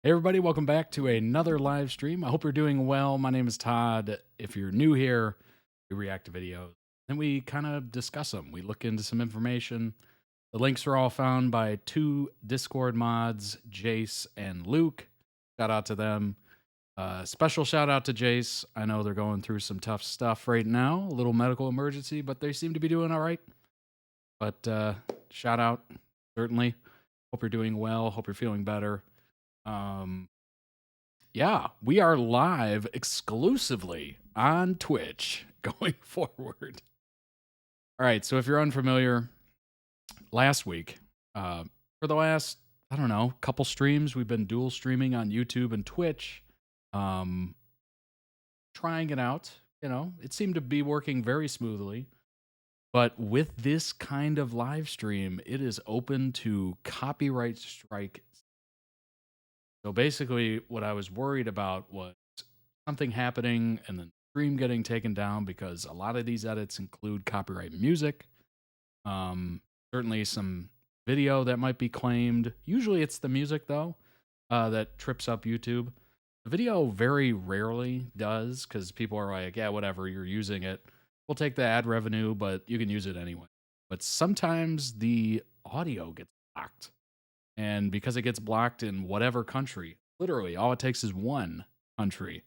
Hey everybody, welcome back to another live stream. I hope you're doing well. My name is Todd. If you're new here, we react to videos and we kind of discuss them. We look into some information. The links are all found by two Discord mods, Jace and Luke. Shout out to them. Special shout out to Jace. I know they're going through some tough stuff right now, a little medical emergency, but they seem to be doing all right. But shout out, certainly. Hope you're doing well. Hope you're feeling better. Yeah, we are live exclusively on Twitch going forward. All right, so if you're unfamiliar, last week, for the last, I don't know, couple streams, we've been dual streaming on YouTube and Twitch, trying it out. You know, it seemed to be working very smoothly. But with this kind of live stream, it is open to copyright strike. So basically, what I was worried about was something happening and the stream getting taken down because a lot of these edits include copyright music. Certainly some video that might be claimed. Usually it's the music, though, that trips up YouTube. The video very rarely does because people are like, yeah, whatever, you're using it. We'll take the ad revenue, but you can use it anyway. But sometimes the audio gets blocked. And because it gets blocked in whatever country, literally all it takes is one country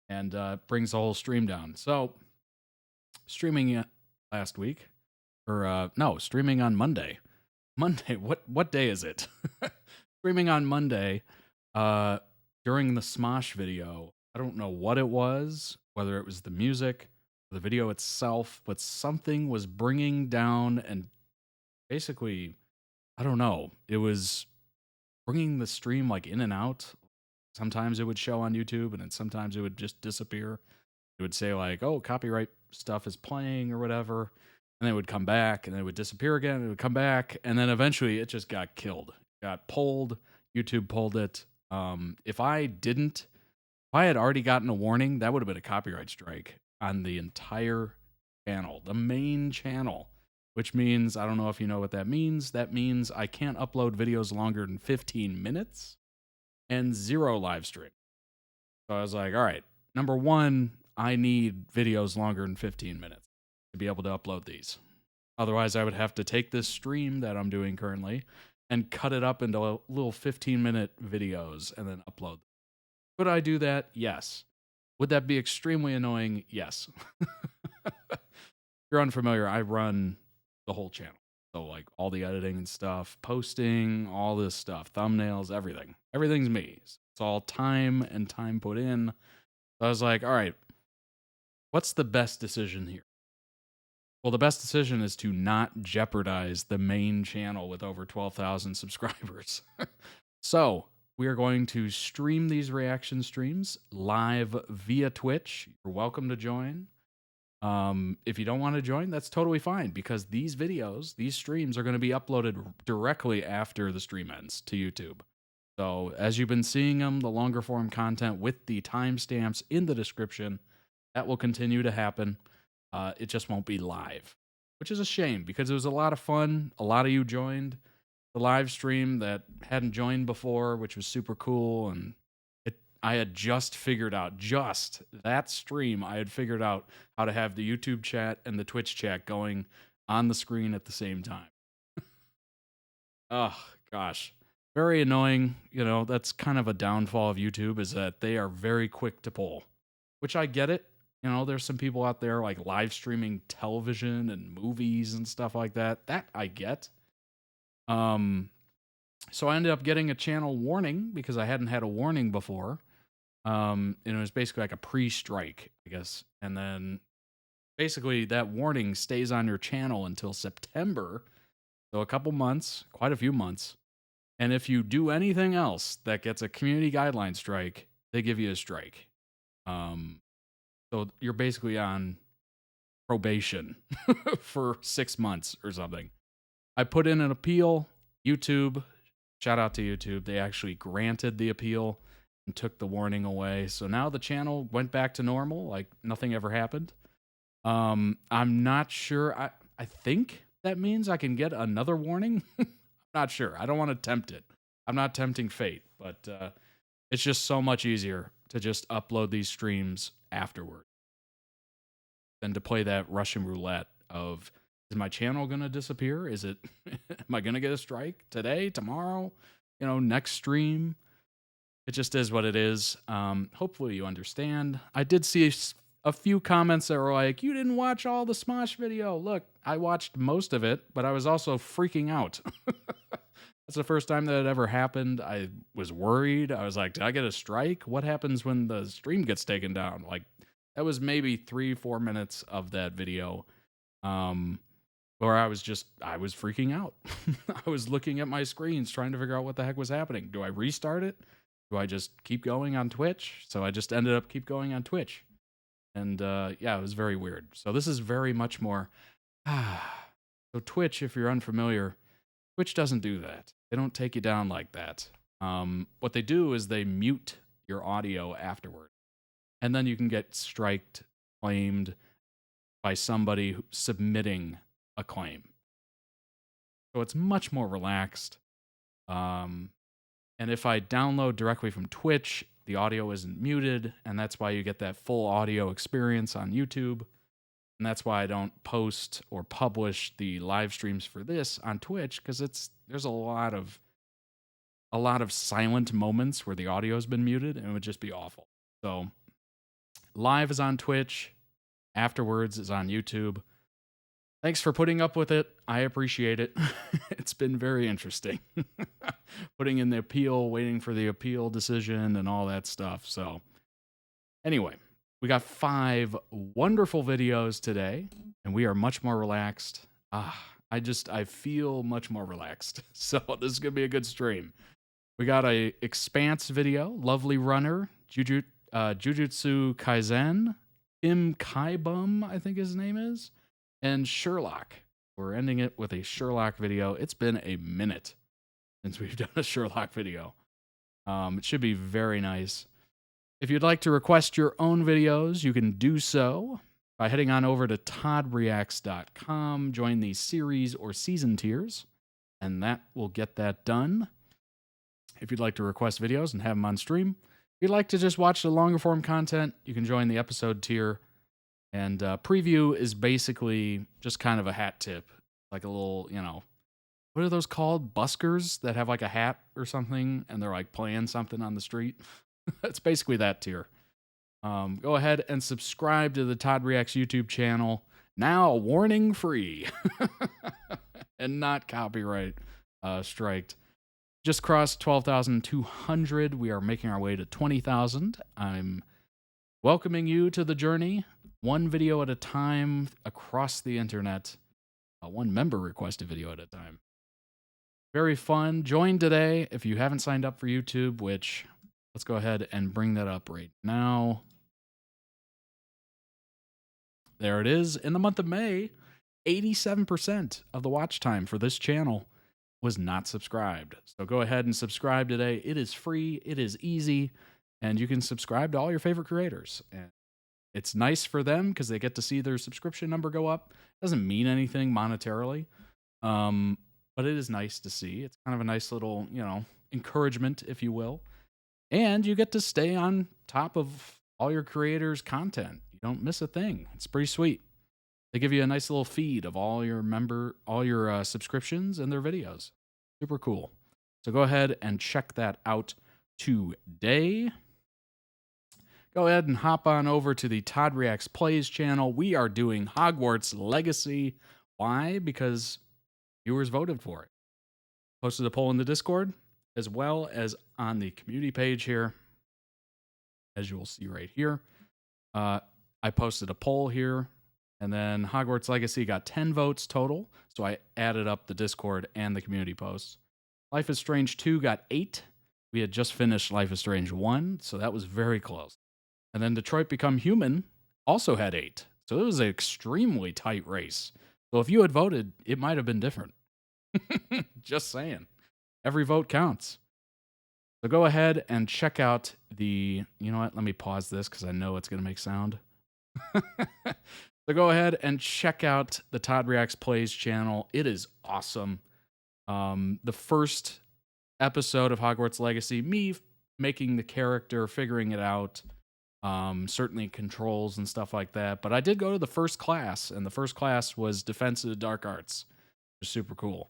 and brings the whole stream down. So streaming last week, or no, streaming on Monday. Monday, what day is it? Streaming on Monday during the Smosh video. I don't know what it was, whether it was the music, the video itself, but something was bringing down and basically, I don't know. It was bringing the stream like in and out. Sometimes it would show on YouTube and then sometimes it would just disappear. It would say like, oh, copyright stuff is playing or whatever. And then it would come back and then it would disappear again. It would come back. And then eventually it just got killed. It got pulled. YouTube pulled it. If I had already gotten a warning, that would have been a copyright strike on the entire channel, the main channel. Which means, I don't know if you know what that means. That means I can't upload videos longer than 15 minutes and 0 live stream. So I was like, all right, number one, I need videos longer than 15 minutes to be able to upload these. Otherwise, I would have to take this stream that I'm doing currently and cut it up into little 15-minute videos and then upload them. Could I do that? Yes. Would that be extremely annoying? Yes. If you're unfamiliar, I run the whole channel. So like all the editing and stuff, posting, all this stuff, thumbnails, everything. Everything's me. It's all time and time put in. So I was like, all right, what's the best decision here? Well, the best decision is to not jeopardize the main channel with over 12,000 subscribers. So we are going to stream these reaction streams live via Twitch. You're welcome to join. If you don't want to join, that's totally fine because these videos, these streams are going to be uploaded directly after the stream ends to YouTube. So as you've been seeing them, the longer form content with the timestamps in the description, that will continue to happen. It just won't be live, which is a shame because it was a lot of fun. A lot of you joined the live stream that hadn't joined before, which was super cool. And I had just figured out, that stream, I had figured out how to have the YouTube chat and the Twitch chat going on the screen at the same time. Oh, gosh. Very annoying. You know, that's kind of a downfall of YouTube is that they are very quick to pull, which I get it. You know, there's some people out there like live streaming television and movies and stuff like that. That I get. So I ended up getting a channel warning because I hadn't had a warning before. And it was basically like a pre-strike, I guess. And then basically that warning stays on your channel until September. So a couple months, quite a few months. And if you do anything else that gets a community guideline strike, they give you a strike. So you're basically on probation for 6 months or something. I put in an appeal. YouTube, shout out to YouTube. They actually granted the appeal and took the warning away. So now the channel went back to normal, like nothing ever happened. I'm not sure. I think that means I can get another warning. I'm not sure. I don't want to tempt it. I'm not tempting fate, but It's just so much easier to just upload these streams afterward than to play that Russian roulette of, is my channel going to disappear? Is it, am I going to get a strike today, tomorrow, next stream? It just is what it is. Hopefully you understand. I did see a few comments that were like, you didn't watch all the Smosh video. Look, I watched most of it, but I was also freaking out. That's the first time that it ever happened. I was worried. I was like, did I get a strike? What happens when the stream gets taken down? Like, that was maybe 3-4 minutes of that video where I was freaking out. I was looking at my screens trying to figure out what the heck was happening. Do I restart it? Do I just keep going on Twitch? So I just ended up keep going on Twitch. And yeah, it was very weird. So this is very much more... So Twitch, if you're unfamiliar, Twitch doesn't do that. They don't take you down like that. What they do is they mute your audio afterward. And then you can get striked, claimed by somebody submitting a claim. So it's much more relaxed. And if I download directly from Twitch, the audio isn't muted, and that's why you get that full audio experience on YouTube. And that's why I don't post or publish the live streams for this on Twitch, because there's a lot of silent moments where the audio's been muted, and it would just be awful. So live is on Twitch, afterwards is on YouTube. Thanks for putting up with it. I appreciate it. It's been very interesting. Putting in the appeal, waiting for the appeal decision, and all that stuff. So anyway, we got 5 wonderful videos today, and we are much more relaxed. I feel much more relaxed. So this is going to be a good stream. We got a Expanse video, Lovely Runner, Jujutsu Kaisen, Kibum, I think his name is, and Sherlock. We're ending it with a Sherlock video. It's been a minute since we've done a Sherlock video. It should be very nice. If you'd like to request your own videos, you can do so by heading on over to toddreacts.com, join the series or season tiers, and that will get that done. If you'd like to request videos and have them on stream, if you'd like to just watch the longer form content, you can join the episode tier. And preview is basically just kind of a hat tip, like a little, what are those called? Buskers that have like a hat or something, and they're like playing something on the street. It's basically that tier. Go ahead and subscribe to the Todd Reacts YouTube channel. Now, warning free and not copyright striked. Just crossed 12,200. We are making our way to 20,000. I'm welcoming you to the journey. One video at a time across the internet. One member requested video at a time. Very fun. Join today if you haven't signed up for YouTube, which let's go ahead and bring that up right now. There it is. In the month of May, 87% of the watch time for this channel was not subscribed. So go ahead and subscribe today. It is free. It is easy. And you can subscribe to all your favorite creators. And it's nice for them because they get to see their subscription number go up. It doesn't mean anything monetarily, but it is nice to see. It's kind of a nice little, encouragement, if you will. And you get to stay on top of all your creators' content. You don't miss a thing. It's pretty sweet. They give you a nice little feed of all your subscriptions and their videos. Super cool. So go ahead and check that out today. Go ahead and hop on over to the Todd Reacts Plays channel. We are doing Hogwarts Legacy. Why? Because viewers voted for it. Posted a poll in the Discord, as well as on the community page here, as you will see right here. I posted a poll here, and then Hogwarts Legacy got 10 votes total, so I added up the Discord and the community posts. Life is Strange 2 got 8. We had just finished Life is Strange 1, so that was very close. And then Detroit Become Human also had 8. So it was an extremely tight race. So if you had voted, it might have been different. Just saying. Every vote counts. So go ahead and check out the... You know what? Let me pause this because I know it's going to make sound. So go ahead and check out the Todd Reacts Plays channel. It is awesome. The first episode of Hogwarts Legacy, me making the character, figuring it out. Certainly controls and stuff like that. But I did go to the first class, and the first class was Defense of the Dark Arts, which is super cool.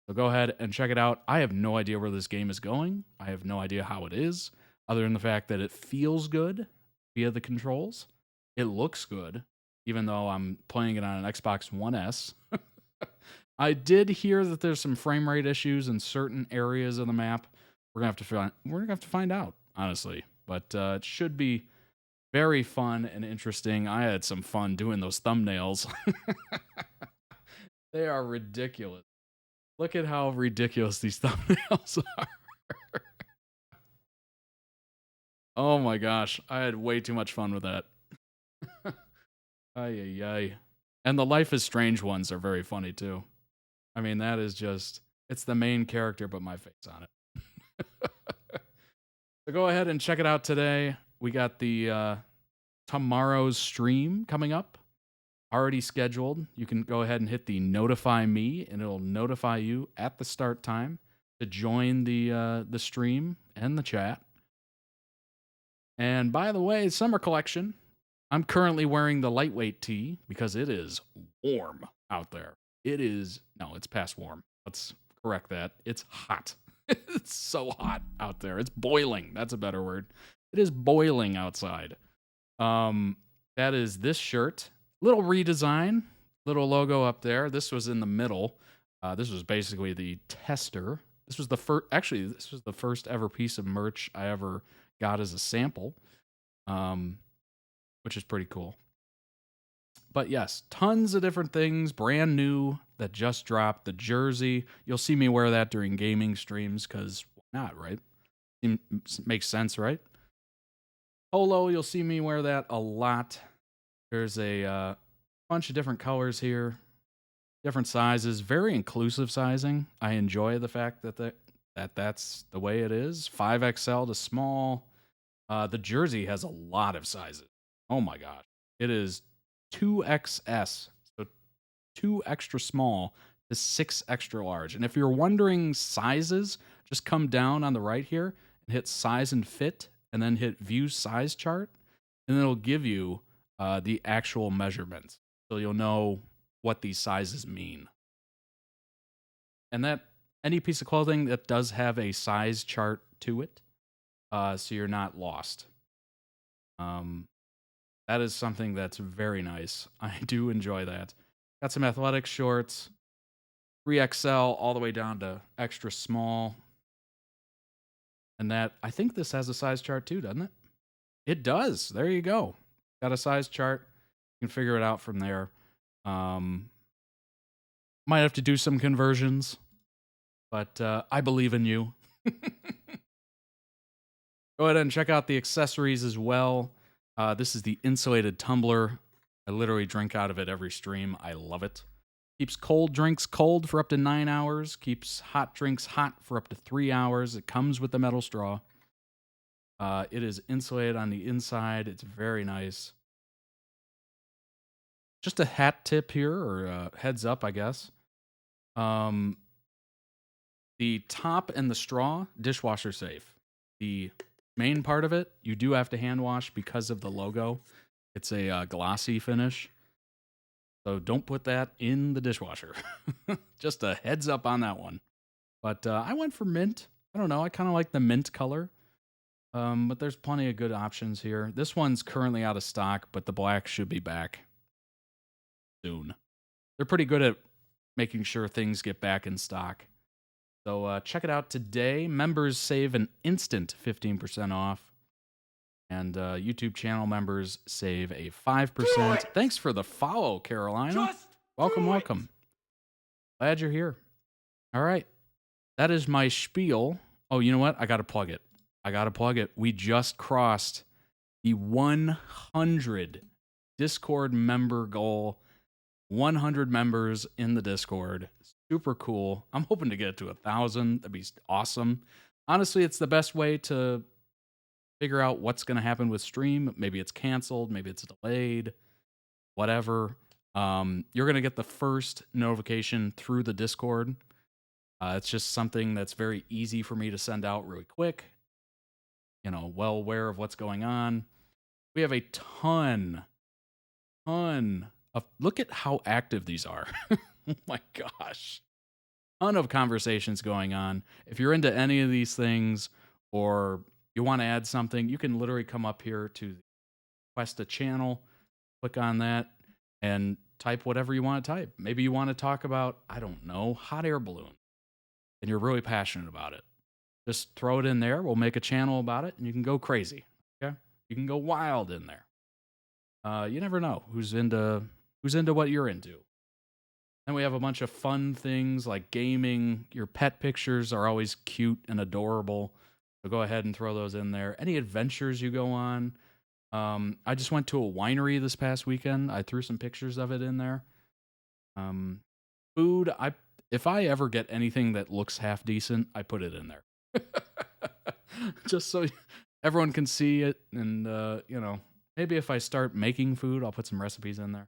So go ahead and check it out. I have no idea where this game is going. I have no idea how it is, other than the fact that it feels good via the controls. It looks good, even though I'm playing it on an Xbox One S. I did hear that there's some frame rate issues in certain areas of the map. We're gonna have to find out, honestly. But it should be very fun and interesting. I had some fun doing those thumbnails. They are ridiculous. Look at how ridiculous these thumbnails are. Oh my gosh, I had way too much fun with that. Ay, ay, ay. And the Life is Strange ones are very funny too. I mean, that is just, it's the main character, but my face on it. So go ahead and check it out today. We got the tomorrow's stream coming up, already scheduled. You can go ahead and hit the notify me, and it'll notify you at the start time to join the stream and the chat. And by the way, summer collection. I'm currently wearing the lightweight tee because it is warm out there. It is, no, it's past warm. Let's correct that. It's hot. It's so hot out there. It's boiling. That's a better word. It is boiling outside. That is this shirt. Little redesign. Little logo up there. This was in the middle. This was basically the tester. This was the first, actually, this was the first ever piece of merch I ever got as a sample. Which is pretty cool. But yes, tons of different things, brand new that just dropped. The jersey, you'll see me wear that during gaming streams because why not, right? It makes sense, right? Polo, you'll see me wear that a lot. There's a bunch of different colors here, different sizes, very inclusive sizing. I enjoy the fact that that's the way it is. 5XL to small. The jersey has a lot of sizes. Oh my gosh. It is 2XS, so 2 extra small to 6 extra large. And if you're wondering sizes, just come down on the right here and hit size and fit, and then hit view size chart, and it'll give you the actual measurements. So you'll know what these sizes mean. And that any piece of clothing that does have a size chart to it, so you're not lost. That is something that's very nice. I do enjoy that. Got some athletic shorts, 3XL all the way down to extra small. And that, I think this has a size chart too, doesn't it? It does. There you go. Got a size chart. You can figure it out from there. Might have to do some conversions, but I believe in you. Go ahead and check out the accessories as well. This is the insulated tumbler. I literally drink out of it every stream. I love it. Keeps cold drinks cold for up to 9 hours. Keeps hot drinks hot for up to 3 hours. It comes with a metal straw. It is insulated on the inside. It's very nice. Just a hat tip here, or a heads up, I guess. The top and the straw, dishwasher safe. The main part of it, you do have to hand wash because of the logo. It's a glossy finish. So don't put that in the dishwasher. Just a heads up on that one. But I went for mint. I don't know. I kind of like the mint color. But there's plenty of good options here. This one's currently out of stock, but the black should be back soon. They're pretty good at making sure things get back in stock. So check it out today. Members save an instant 15% off. And YouTube channel members save a 5%. Thanks for the follow, Carolina. Welcome. Glad you're here. All right. That is my spiel. Oh, you know what? I got to plug it. We just crossed the 100 Discord member goal. 100 members in the Discord. Super cool. I'm hoping to get it to 1,000. That'd be awesome. Honestly, it's the best way to figure out what's going to happen with stream. Maybe it's canceled. Maybe it's delayed. Whatever. You're going to get the first notification through the Discord. It's just something that's very easy for me to send out really quick. well aware of what's going on. We have a ton of, look at how active these are. Oh my gosh. Ton of conversations going on. If you're into any of these things or you want to add something, you can literally come up here to request a channel, click on that, and type whatever you want to type. Maybe you want to talk about, I don't know, hot air balloon, and you're really passionate about it. Just throw it in there. We'll make a channel about it, and you can go crazy. Okay, you can go wild in there. You never know who's into what you're into. Then we have a bunch of fun things like gaming. Your pet pictures are always cute and adorable, so go ahead and throw those in there. Any adventures you go on. I just went to a winery this past weekend. I threw some pictures of it in there. Food, if I ever get anything that looks half decent, I put it in there. Just so everyone can see it, and maybe if I start making food, I'll put some recipes in there.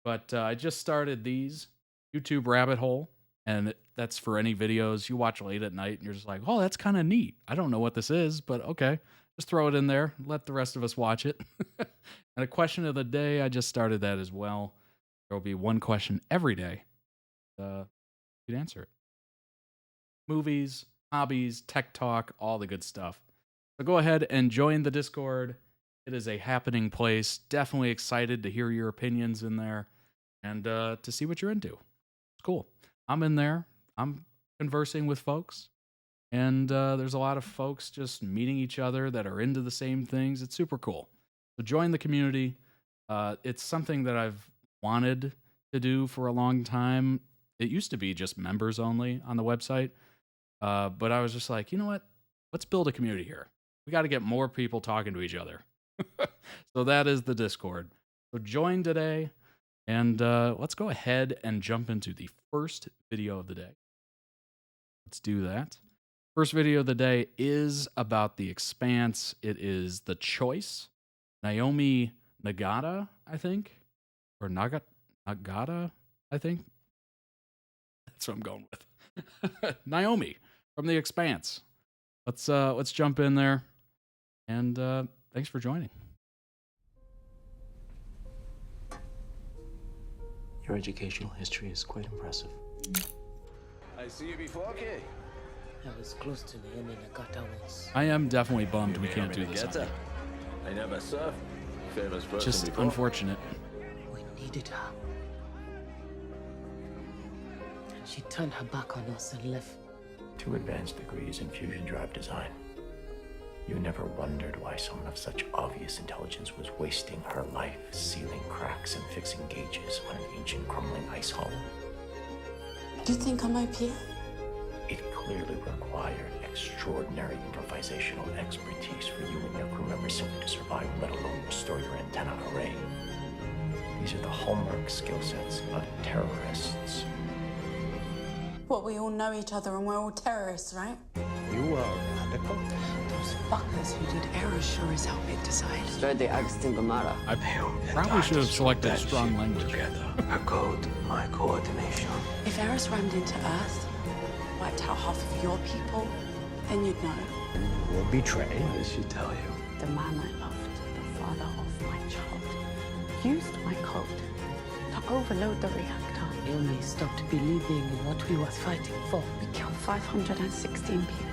But I just started these YouTube rabbit hole, and that's for any videos you watch late at night and you're just like, oh, that's kind of neat. I don't know what this is, but okay. Just throw it in there. Let the rest of us watch it. And a question of the day, I just started that as well. There will be one question every day. You can answer it. Movies, hobbies, tech talk, all the good stuff. So go ahead and join the Discord. It is a happening place. Definitely excited to hear your opinions in there and to see what you're into. It's cool. I'm in there. I'm conversing with folks. And there's a lot of folks just meeting each other that are into the same things. It's super cool. So join the community. It's something that I've wanted to do for a long time. It used to be just members only on the website. But I was just like, you know what? Let's build a community here. We got to get more people talking to each other. So that is the Discord. So join today, and let's go ahead and jump into the first video of the day. Let's do that. First video of the day is about the Expanse. It is The Choice. Naoui Nagata, I think. Or Nagata, I think. That's what I'm going with. Naoui from the Expanse. Let's jump in there. And thanks for joining. Your educational history is quite impressive. I see you before, kid. I was close to Naoui Nagata once. I am definitely bummed we can't do this. I never served. Famous person Just before. unfortunate. We needed her. And she turned her back on us and left. 2 advanced degrees in fusion drive design. You never wondered why someone of such obvious intelligence was wasting her life sealing cracks and fixing gauges on an ancient crumbling ice hull. Do you think I'm OP? It clearly required extraordinary improvisational expertise for you and your crew members simply to survive, let alone restore your antenna array. These are the hallmark skill sets of terrorists. What, we all know each other and we're all terrorists, right? You are radical. Those fuckers who did error sure as hell picked a side. Straight the Agustin-Gamara. I probably should have selected strong language. Together. A code, my coordination. If Eris rammed into Earth, wiped out half of your people, then you'd know. You will betray. What did she tell you? The man I loved, the father of my child, used my code to overload the reactor. Naoui stopped believing in what we were fighting for. We killed 516 people.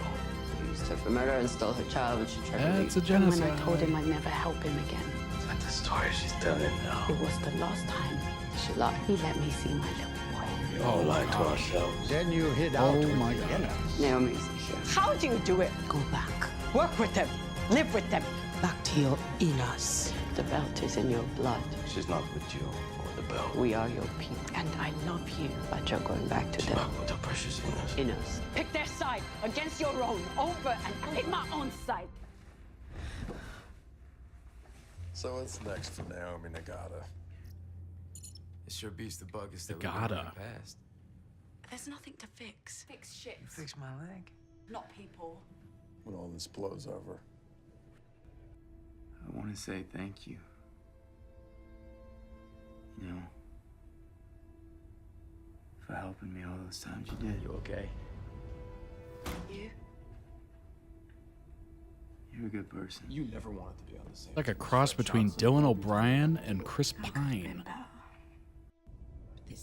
He used her for murder and stole her child when she tried to leave. It's a And when genocide. I told him I'd never help him again, Is that the story she's telling now? it was the last time She lied. he let me see my little boy. We all lied to ourselves. Then you hid out with my the God. enemies. Naomi's here. How do you do it? Go back. Work with them. Live with them. Back to your inners. The belt is in your blood. She's not with you or the bell. We are your people. And I love you. But you're going back to them. Not with the precious inners. In us. Pick their side against your own. Over and pick my own side. So what's next for Naoui Nagata? It sure beats the buggers that Nagata. we were in the past. There's nothing to fix. Fix shit. You fix my leg. Not people. When all this blows over. I want to say thank you. You know, for helping me all those times you did. You okay? You? You're a good person. You never wanted to be on the same. Like a team as cross Fred between Johnson. Dylan O'Brien and Chris Pine.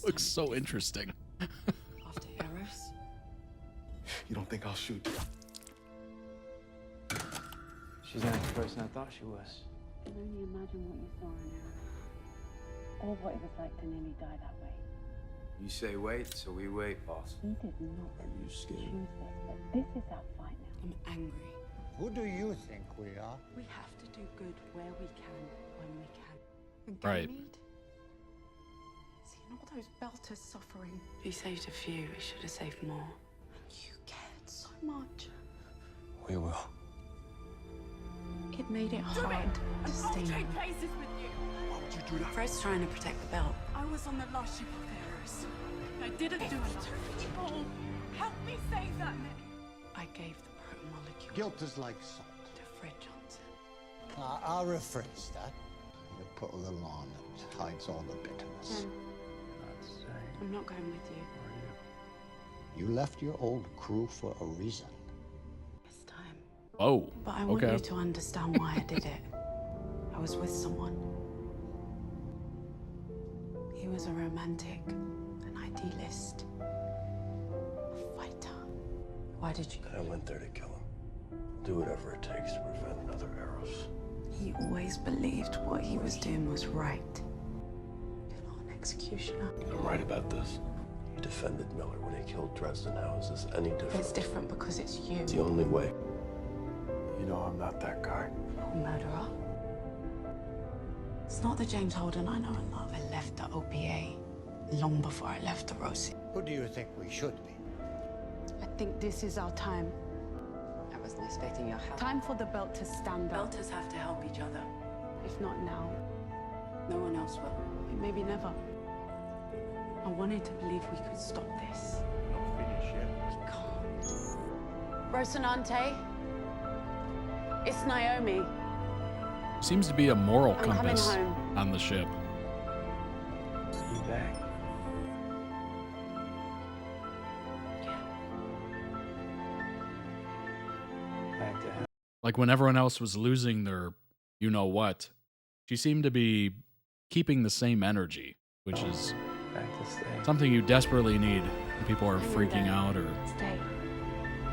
Looks so interesting. After Eros, You don't think I'll shoot? She's the next person I thought she was. I can only imagine what you saw in her. Or what it was like to nearly die that way. You say wait, so we wait, boss. He did not Are you scared? choose this, but this is our fight now. I'm angry. Who do you think we are? We have to do good where we can, when we can. And Right. Ganymede? Seeing all those belters suffering. We saved a few. We should have saved more. And you cared so much. We will. It made it hard to stay Trade on. places with you. Why would you do that? Fred's trying to protect the belt. I was on the last ship of Eros. I didn't do enough. Oh, help me save that man. I gave the proto-molecule Guilt is like salt. to Fred Johnson. I'll rephrase that. You put a little on that hides all the bitterness. I'm not going with you You left your old crew for a reason. this time. Oh, But I want okay. you to understand why I did it. I was with someone. He was a romantic, an idealist, a fighter. Why did you? I went there to kill him. Do whatever it takes to prevent another Eros. He always believed what he was doing was right. You're not an executioner. I'm right about this. He defended Miller when he killed Dresden. How is this any different? It's different because it's you. It's the only way. You know I'm not that guy. A murderer. It's not the James Holden I know and love. I left the OPA long before I left the Rosie. Who do you think we should be? I think this is our time. I wasn't expecting your help. Time for the belt to stand up. Belters have to help each other. If not now, No one else will. maybe never. I wanted to believe we could stop this. Don't finish yet. We can't. Rocinante, it's Naomi. Seems to be a moral I'm coming compass home. on the ship. You back? Back to hell. Like when everyone else was losing their you know what, she seemed to be keeping the same energy, which is Back to stay. something you desperately need when people are freaking out or Stay.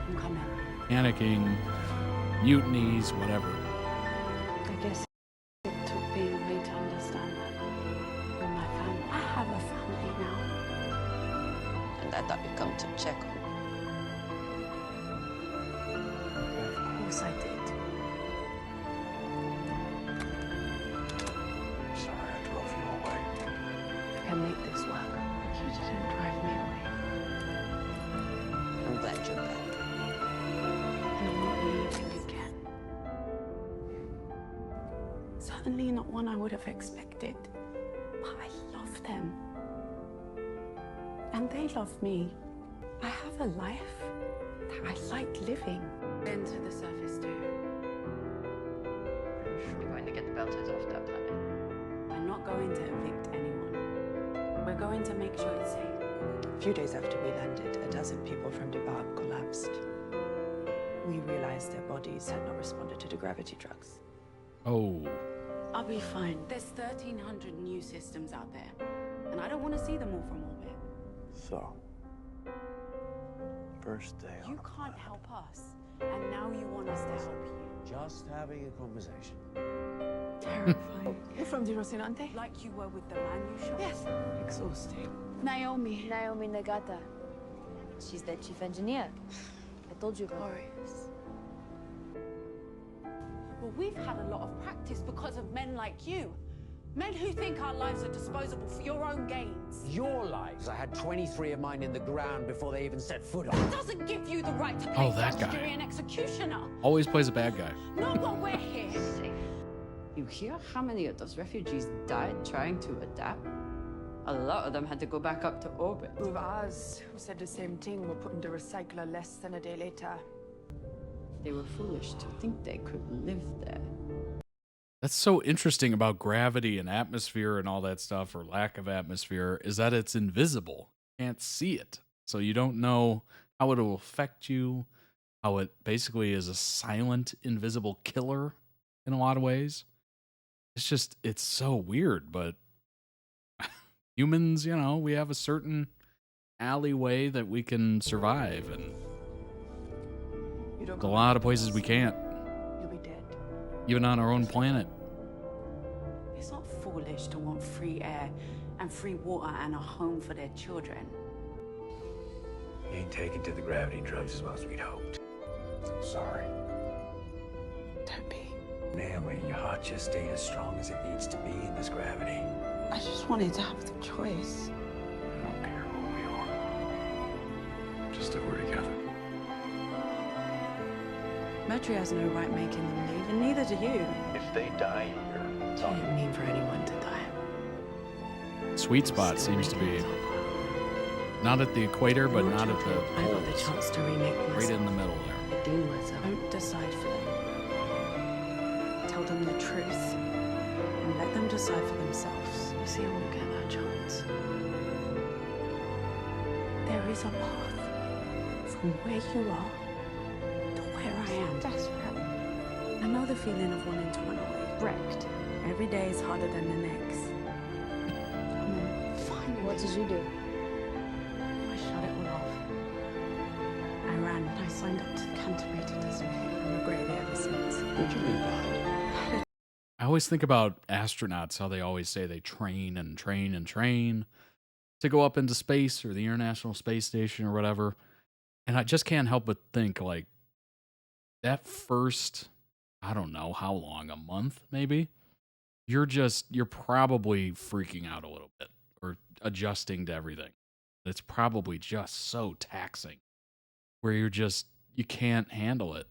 I'm coming. panicking, mutinies, whatever. I guess it took being away to understand that. You're my family. I have a family now. And I thought you'd come to check on me. Of course I did. I'm sorry I drove you away. I can make this work. You didn't drive me away. I'm glad you're back. And I'm not leaving again. Certainly not one I would have expected. But I love them. And they love me. I have a life that I like living. Been to the surface too. We're going to get the belters off that planet. We're not going to evict anyone. We're going to make sure it's safe. A few days after we landed, a dozen people from Debab collapsed. We realized their bodies had not responded to the gravity drugs. Oh, I'll be fine. There's 1,300 new systems out there. And I don't want to see them all from orbit. So, first day on You a can't planet. help us. And now you want us to help you. Just having a conversation. Terrifying. You're from the Rocinante? Like you were with the man you shot. Yes. Exhausting. Naomi. Naomi Nagata. She's the chief engineer. I told you about her. Glorious. Well, we've had a lot of practice because of men like you. Men who think our lives are disposable for your own gains. Your lives. I had 23 of mine in the ground before they even set foot on. That doesn't give you the right to Oh, play that guy. Austrian executioner. always plays a bad guy. Not while we're here. You hear how many of those refugees died trying to adapt? A lot of them had to go back up to orbit. With us, who said the same thing, were put into recycler less than a day later. They were foolish to think they could live there. That's so interesting about gravity and atmosphere and all that stuff, or lack of atmosphere, is that it's invisible. Can't see it. So you don't know how it will affect you. how it basically is a silent, invisible killer in a lot of ways. It's so weird, but humans, we have a certain alleyway that we can survive, and there's a lot of places we can't. You'll be dead. Even on our own planet. It's not foolish to want free air and free water and a home for their children. You ain't taken to the gravity drugs as well as we'd hoped. Sorry. Don't be. Naoui, your heart just ain't as strong as it needs to be in this gravity. I just wanted to have the choice. I don't care who we are. Just that we're together. Narratria has no right making them leave, and neither do you. If they die here, I didn't mean for anyone to die. Sweet spot seems to be not at the equator, but not at the I got the poles. chance to remake Right myself. in the middle there. Redeem myself. Don't decide for them. Tell them the truth, and let them decide for themselves. You see, I won't get that chance. There is a path from where you are to where I am. Desperate. I know the feeling of wanting to run away. Wrecked. Every day is harder than the next. And then finally, What did you do? I shut it all off. I ran. I signed up to Canterbury to Desma. I regretted it ever since. who'd you leave behind? I always think about astronauts, how they always say they train and train and train to go up into space or the International Space Station or whatever. And I just can't help but think, like, that first, I don't know how long, a month maybe, you're probably freaking out a little bit or adjusting to everything. It's probably just so taxing where you can't handle it.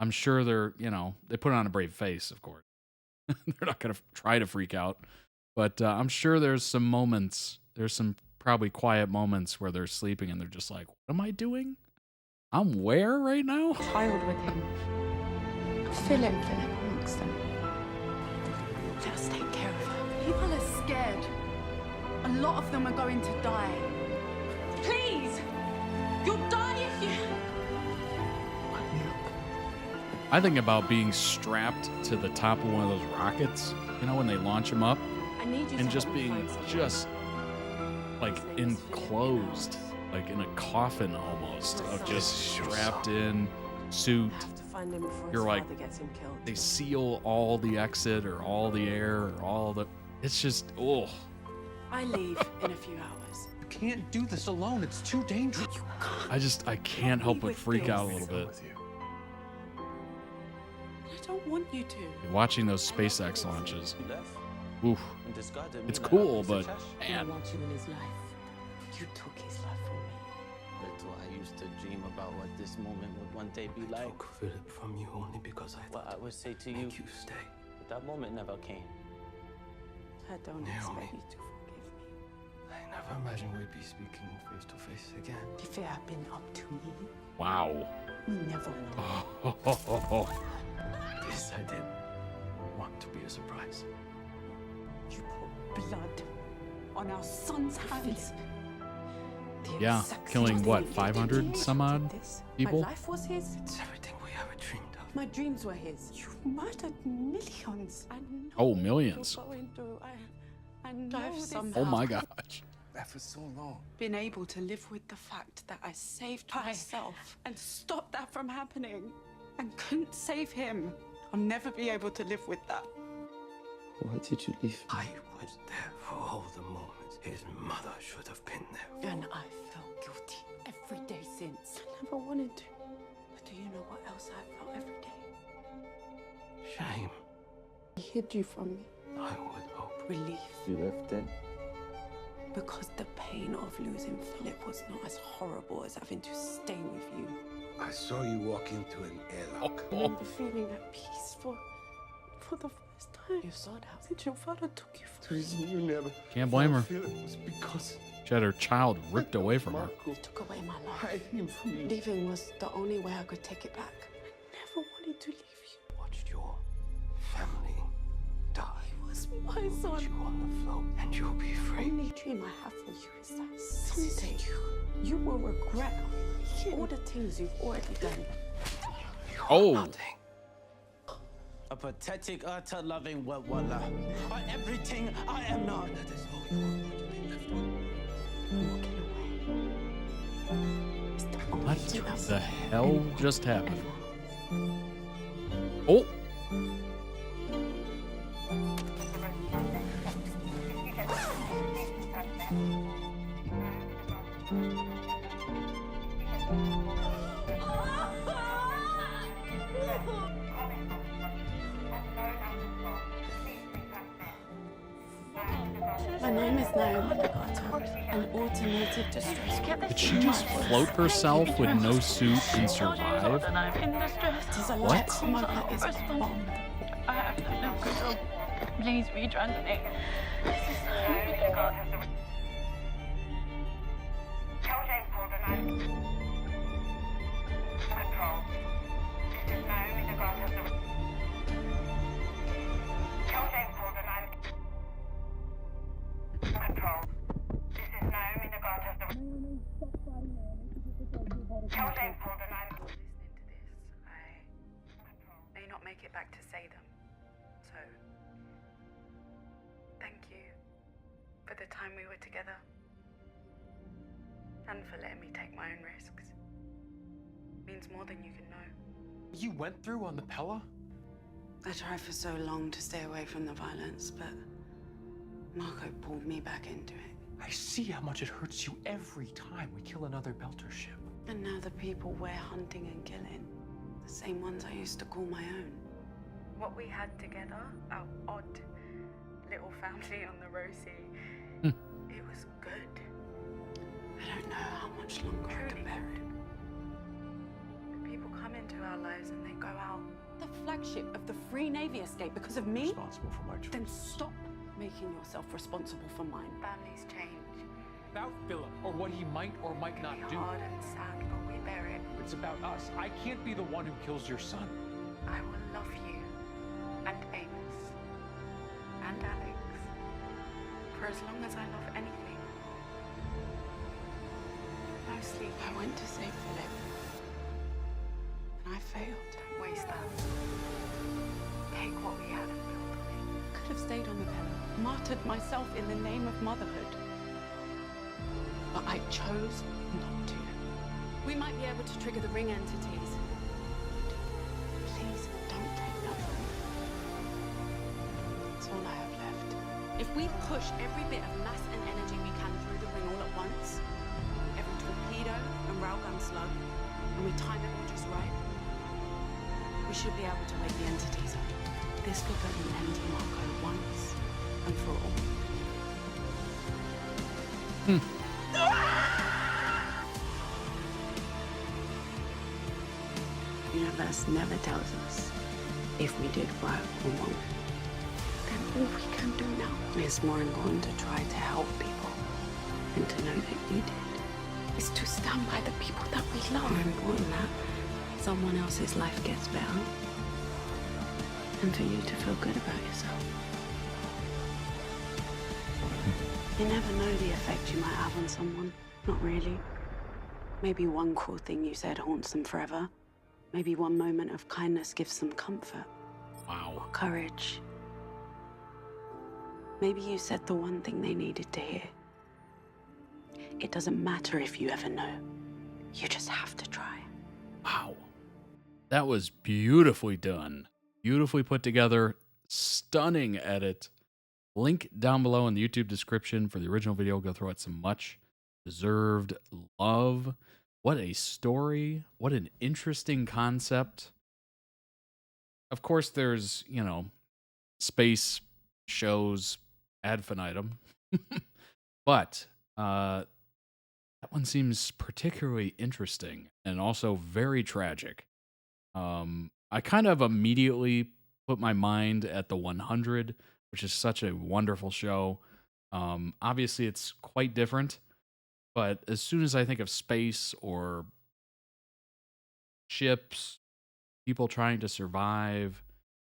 I'm sure they put on a brave face, of course. They're not going to try to freak out, but I'm sure there's some probably quiet moments where they're sleeping and they're just like, what am I doing? I'm where right now? Child with him. Fill him amongst them. Just take care of her. People are scared. A lot of them are going to die. Please! You'll die if you... I think about being strapped to the top of one of those rockets, when they launch them up, I need you and to just help me being find someone. just like enclosed, like in a coffin almost, of just strapped in, suit. I have to find him before You're his like, father gets him killed. they seal all the exit or all the air or all the, it's just, oh. I leave in a few hours. You can't do this alone. It's too dangerous. You can't. I can't help but freak out a little bit. With you. I don't want you to. Watching those SpaceX launches. You left. Oof. And discarded me It's like cool, a piece but of trash. I man. want you in his life. You took his life from me. That's why I used to dream about what this moment would one day be like. Took Philip from you only because I What thought I would say to to you, make you stay. but that moment never came. I don't Naomi. expect you to forgive me. I never imagined we'd be speaking face to face again. If it had been up to me, Wow. we never would. This I didn't want to be a surprise. You put blood on our son's hands. Yeah, killing what, 500 some odd people? My life was his. It's everything we ever dreamed of. My dreams were his. You murdered millions. I know Oh, what millions. you're going through. I know I've this. somehow Oh my gosh. That for so long. Been able to live with the fact that I saved myself and stopped that from happening, and couldn't save him. I'll never be able to live with that. Why did you leave? I was there for all the moments his mother should have been there. And I felt guilty every day since. I never wanted to. But do you know what else I felt every day? Shame. He hid you from me. I would hope. Relief. You left then? Because the pain of losing Philip was not as horrible as having to stay with you. I saw you walk into an airlock. I remember feeling at peace for the first time. You saw that since your father took you from me. You never. Can't blame her. Feel it was because She had her child ripped away from her. Marco You took away my life. hid him from me. Leaving was the only way I could take it back. I never wanted to leave you. Watched your family die. He was my Put son. you on the float, and you'll be The free. only dream I have for you is that someday you will regret all the things you've already done. Oh. A pathetic, utter loving walla. Are everything I am not. What the hell just happened? Oh. My name is Naoui, an automated distress. Did she just float herself with no suit and survive? What? Mother is bombed. I have no control. Please retranslate. May not make it back to say them. So, thank you for the time we were together and for letting me take my own risks. Means more than you can know. You went through on the Pella? I tried for so long to stay away from the violence, but Marco pulled me back into it. I see how much it hurts you every time we kill another Belter ship. And now the people we're hunting and killing, the same ones I used to call my own. What we had together, our odd little family on the Rosie, it was good. I don't know how much longer I can bear it. People come into our lives and they go out. The flagship of the Free Navy escape because of me? Responsible for my choice. Then stop making yourself responsible for mine. Families change. About Philip, or what he might or might not do. Hard and sad, but we bear it. It's about us. I can't be the one who kills your son. I will love you, and Amos, and Alex, for as long as I love anything. Mostly, I went to save Philip, and I failed. Don't waste that. Take what we had and build on it. Could have stayed on the Pella, martyred myself in the name of motherhood. But I chose not to. We might be able to trigger the ring entities. Please don't take that from me. That's all I have left. If we push every bit of mass and energy we can through the ring all at once, every torpedo and railgun slug, and we time it all just right, we should be able to wake the entities up. This could put an end to Marco once and for all. The universe never tells us if we did right or wrong. Then all we can do now is more important to try to help people and to know that you did. Is to stand by the people that we love. More important that someone else's life gets better and for you to feel good about yourself. You never know the effect you might have on someone. Not really. Maybe one cruel thing you said haunts them forever. Maybe one moment of kindness gives them comfort. Wow. Or courage. Maybe you said the one thing they needed to hear. It doesn't matter if you ever know. You just have to try. Wow. That was beautifully done. Beautifully put together. Stunning edit. Link down below in the YouTube description for the original video. Go throw it some much deserved love. What a story. What an interesting concept. Of course, there's, you know, space shows ad infinitum. But that one seems particularly interesting and also very tragic. I kind of immediately put my mind at the 100, which is such a wonderful show. Obviously, it's quite different. But as soon as I think of space or ships, people trying to survive,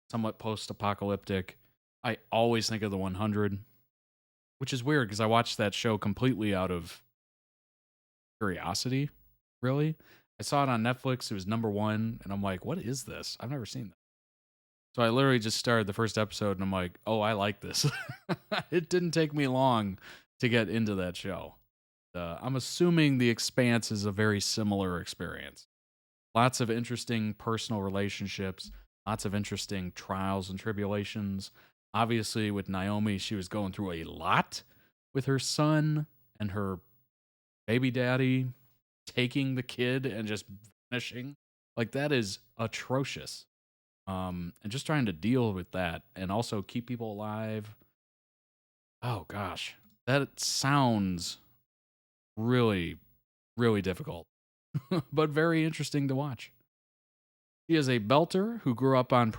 somewhat post-apocalyptic, I always think of the 100, which is weird because I watched that show completely out of curiosity, really. I saw it on Netflix. It was #1, and I'm like, what is this? I've never seen that. So I literally just started the first episode, and I'm like, oh, I like this. It didn't take me long to get into that show. I'm assuming The Expanse is a very similar experience. Lots of interesting personal relationships, lots of interesting trials and tribulations. Obviously, with Naoui, she was going through a lot with her son and her baby daddy taking the kid and just vanishing. Like, that is atrocious. And just trying to deal with that and also keep people alive. Oh, gosh. That sounds really, really difficult, but very interesting to watch. She is a belter who grew up on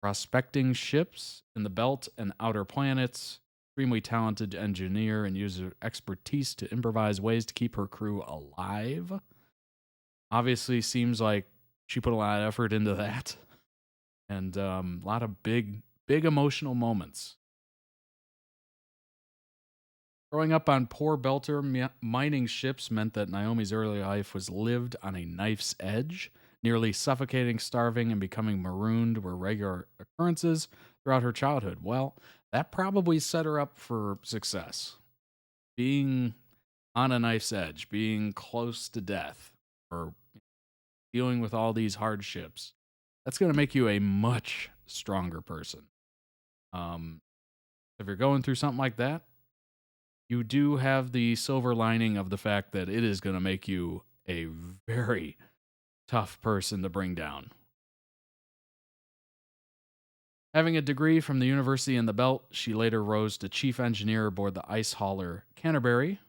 prospecting ships in the Belt and Outer Planets. Extremely talented engineer and uses her expertise to improvise ways to keep her crew alive. Obviously, seems like she put a lot of effort into that. And a lot of big emotional moments. Growing up on poor belter mining ships meant that Naomi's early life was lived on a knife's edge. Nearly suffocating, starving, and becoming marooned were regular occurrences throughout her childhood. Well, that probably set her up for success. Being on a knife's edge, being close to death, or dealing with all these hardships, that's going to make you a much stronger person. If you're going through something like that, you do have the silver lining of the fact that it is going to make you a very tough person to bring down. Having a degree from the University in the Belt, she later rose to chief engineer aboard the ice hauler Canterbury,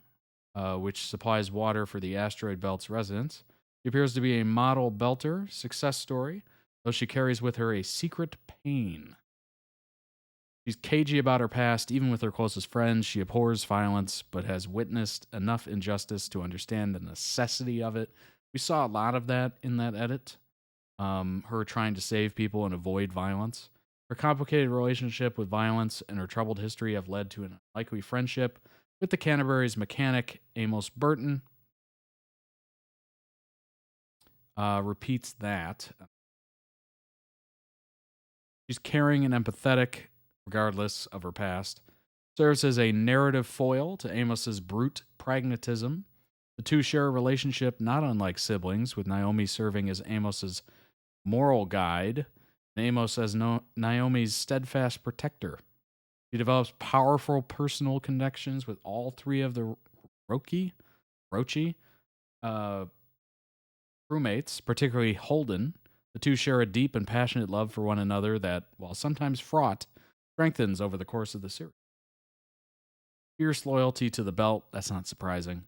which supplies water for the asteroid belt's residents. She appears to be a model belter success story, though she carries with her a secret pain. She's cagey about her past, even with her closest friends. She abhors violence, but has witnessed enough injustice to understand the necessity of it. We saw a lot of that in that edit. Her trying to save people and avoid violence. Her complicated relationship with violence and her troubled history have led to an unlikely friendship with the Canterbury's mechanic, Amos Burton. Repeats that. She's caring and empathetic, regardless of her past. Serves as a narrative foil to Amos's brute pragmatism. The two share a relationship not unlike siblings, with Naoui serving as Amos's moral guide, and Amos as Naomi's steadfast protector. She develops powerful personal connections with all three of the Rochi crewmates, particularly Holden. The two share a deep and passionate love for one another that, while sometimes fraught, strengthens over the course of the series. Fierce loyalty to the belt, that's not surprising.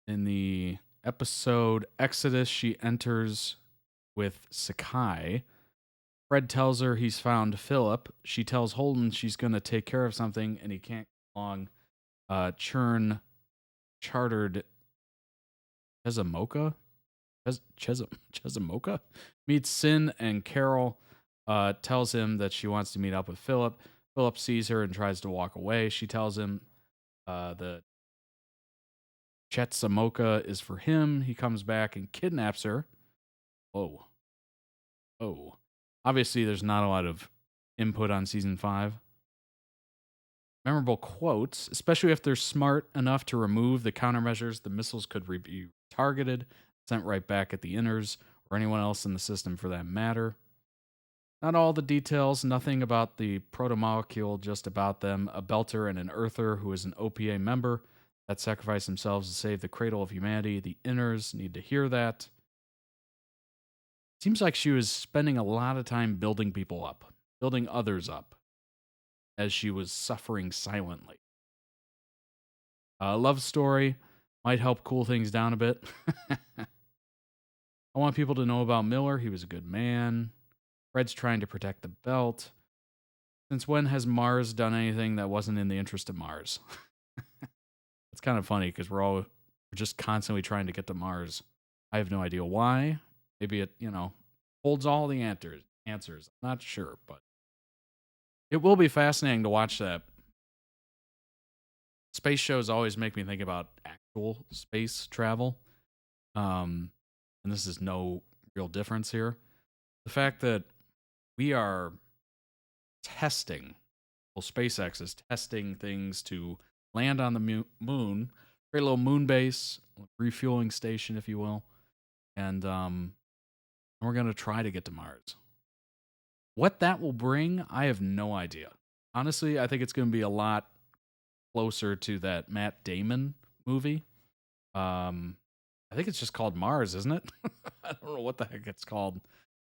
In the episode Exodus, she enters with Sakai. Fred tells her he's found Philip. She tells Holden she's going to take care of something and he can't come along. Churn chartered Chesamoka? Chesamoka? Meets Sin and Carol. Tells him that she wants to meet up with Philip. Philip sees her and tries to walk away. She tells him that Chesamoka is for him. He comes back and kidnaps her. Oh. Obviously, there's not a lot of input on season 5. Memorable quotes, especially if they're smart enough to remove the countermeasures, the missiles could be targeted, sent right back at the inners, or anyone else in the system for that matter. Not all the details, nothing about the protomolecule, just about them. A belter and an earther who is an OPA member that sacrifice themselves to save the cradle of humanity. The inners need to hear that. Seems like she was spending a lot of time building people up, building others up, as she was suffering silently. Love story might help cool things down a bit. I want people to know about Miller. He was a good man. Fred's trying to protect the belt. Since when has Mars done anything that wasn't in the interest of Mars? It's kind of funny because we're just constantly trying to get to Mars. I have no idea why. Maybe it, holds all the answers. I'm not sure, but it will be fascinating to watch that. space shows always make me think about actual space travel. And this is no real difference here. The fact that we are testing, well, SpaceX is testing things to land on the moon, create a little moon base, refueling station, if you will. And we're going to try to get to Mars. What that will bring, I have no idea. Honestly, I think it's going to be a lot closer to that Matt Damon movie. I think it's just called Mars, isn't it? I don't know what the heck it's called.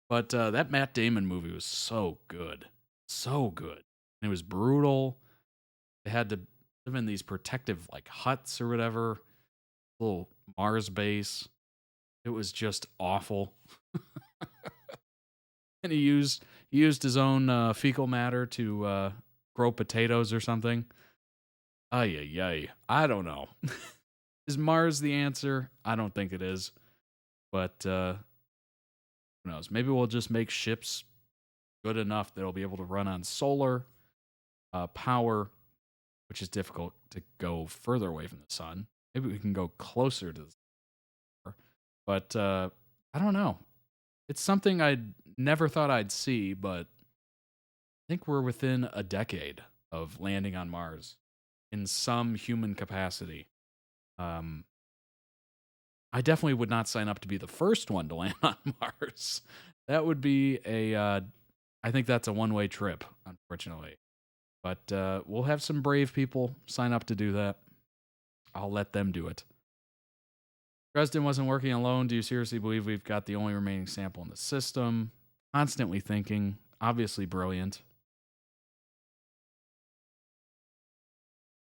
But that Matt Damon movie was so good. So good. And it was brutal. They had to live in these protective like huts or whatever. Little Mars base. It was just awful. And he used his own fecal matter to grow potatoes or something. Ay. I don't know. Is Mars the answer? I don't think it is. But who knows? Maybe we'll just make ships good enough that it'll be able to run on solar power, which is difficult to go further away from the sun. Maybe we can go closer to the sun. But I don't know. It's something I never thought I'd see, but I think we're within a decade of landing on Mars in some human capacity. I definitely would not sign up to be the first one to land on Mars. That would be I think that's a one-way trip, unfortunately. But we'll have some brave people sign up to do that. I'll let them do it. Dresden wasn't working alone. Do you seriously believe we've got the only remaining sample in the system? Constantly thinking. Obviously brilliant.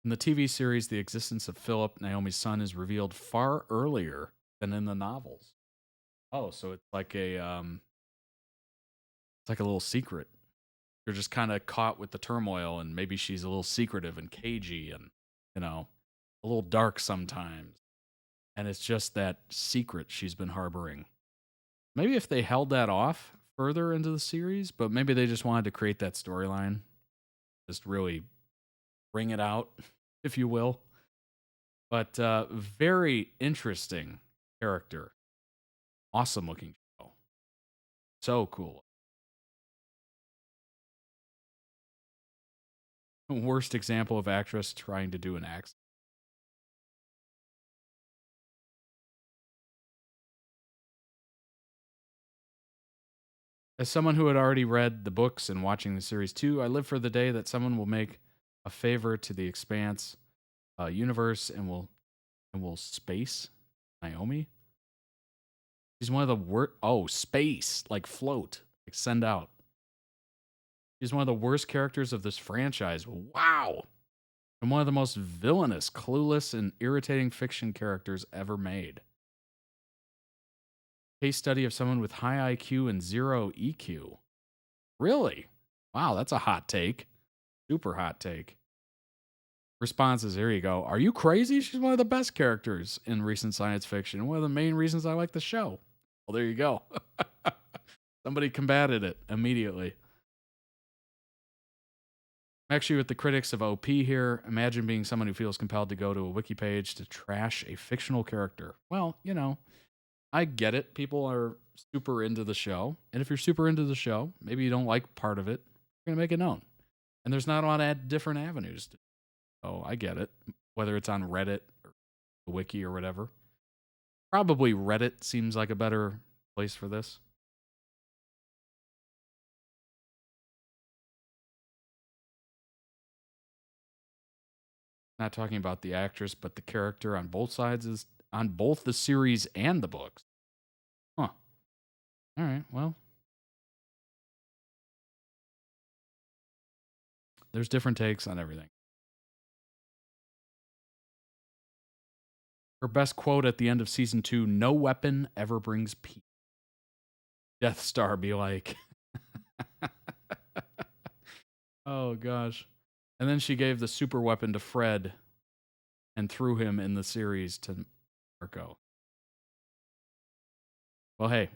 In the TV series, the existence of Philip, Naomi's son, is revealed far earlier than in the novels. Oh, so it's like a little secret. You're just kind of caught with the turmoil, and maybe she's a little secretive and cagey and, a little dark sometimes. And it's just that secret she's been harboring. Maybe if they held that off further into the series, but maybe they just wanted to create that storyline. Just really bring it out, if you will. But very interesting character. Awesome looking show. So cool. Worst example of actress trying to do an accent. As someone who had already read the books and watching the series too, I live for the day that someone will make a favor to the Expanse universe and will space Naomi. She's one of the worst. Oh, space, like float, like send out. She's one of the worst characters of this franchise. Wow. And one of the most villainous, clueless, and irritating fiction characters ever made. Case study of someone with high IQ and zero EQ. Really? Wow, that's a hot take. Super hot take. Responses, here you go. Are you crazy? She's one of the best characters in recent science fiction. One of the main reasons I like the show. Well, there you go. Somebody combated it immediately. I'm actually with the critics of OP here. Imagine being someone who feels compelled to go to a wiki page to trash a fictional character. Well, I get it. People are super into the show. And if you're super into the show, maybe you don't like part of it, you're going to make it known. And there's not a lot of different avenues. So I get it. Whether it's on Reddit or the wiki or whatever. Probably Reddit seems like a better place for this. Not talking about the actress, but the character on both sides is on both the series and the books. Huh. All right, well. There's different takes on everything. Her best quote at the end of season 2, no weapon ever brings peace. Death Star be like. Oh, gosh. And then she gave the super weapon to Fred and threw him in the series to Marco. Well, hey,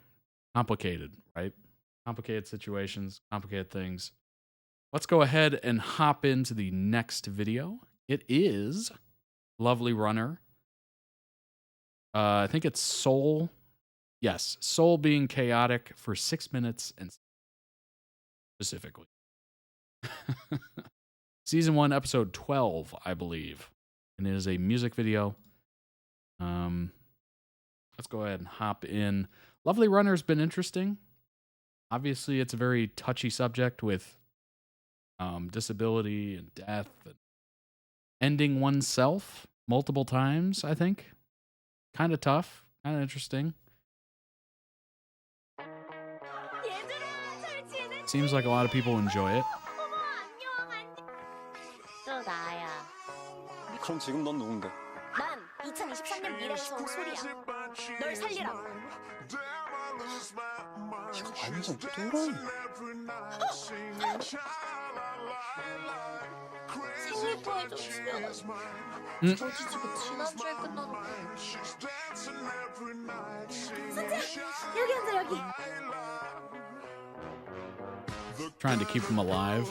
complicated, right? Complicated situations, complicated things. Let's go ahead and hop into the next video It is Lovely Runner. I think it's Soul. Yes, Soul being chaotic for 6 minutes and specifically. Season 1, episode 12, I believe. And it is a music video. Let's go ahead and hop in. Lovely Runner's been interesting. Obviously, it's a very touchy subject with disability and death and ending oneself multiple times, I think. Kind of tough, kind of interesting. Seems like a lot of people enjoy it. 또 나야. 그럼 지금 넌 누군데? 난 2023년 미래에서 온 소리야. 널 살리라고. 이거 완전 또라이. 생일 도와줘 주면 저지 지금 지난주에 끝났는데. 선재 여기 앉아 여기. Trying to keep them alive.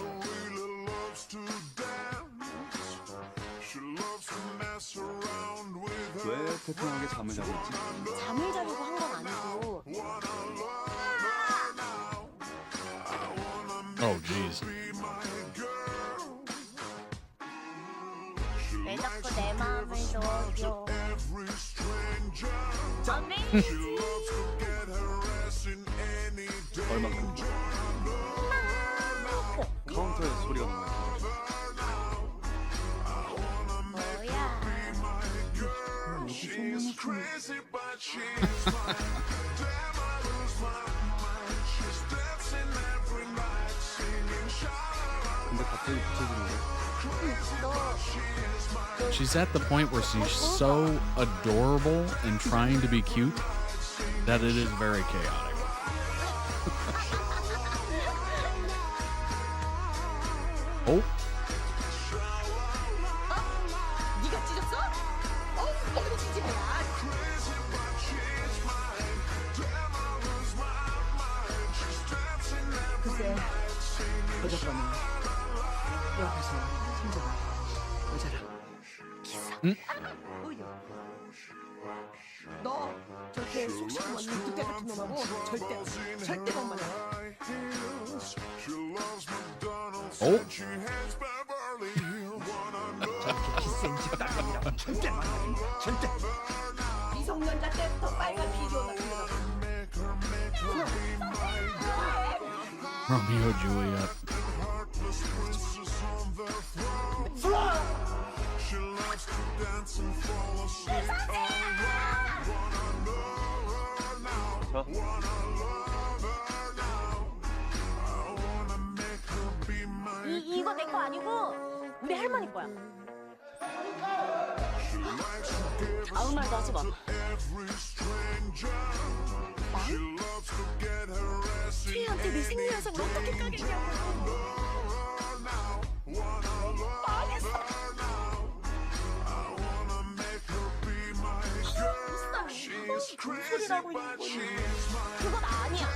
왜 태평하게 잠을 자고 있지? 잠을 자려고 한 건 아니고. Oh, jeez. 왜 자꾸 내 마음을 녹여? 얼만큼? 카운터에 소리가 너무 많이 근데 갑자기 붙여주는 She's at the point where she's so adorable and trying to be cute that it is very chaotic. Oh. 네가 찢었어? 이거 찢지마. 글쎄, 어젯밤에 옆에서 손자가 여자랑 너 저렇게 속 씹은 언니 늑대 같은 놈하고 절대 만만해. Oh. 저렇게 기생집 딸내미라고 절대 만만해. 절대. 미성년자 때부터 빨간 피리오가 Romeo Juliet. 이거 내 거 아니고 우리 할머니 거야. 아무 말도 하지 마. 슈이한테 내 생리 영상을 어떻게 까겠냐고. 망했어. 무슨 소리를 하고 있는 거니? 그건 아니야.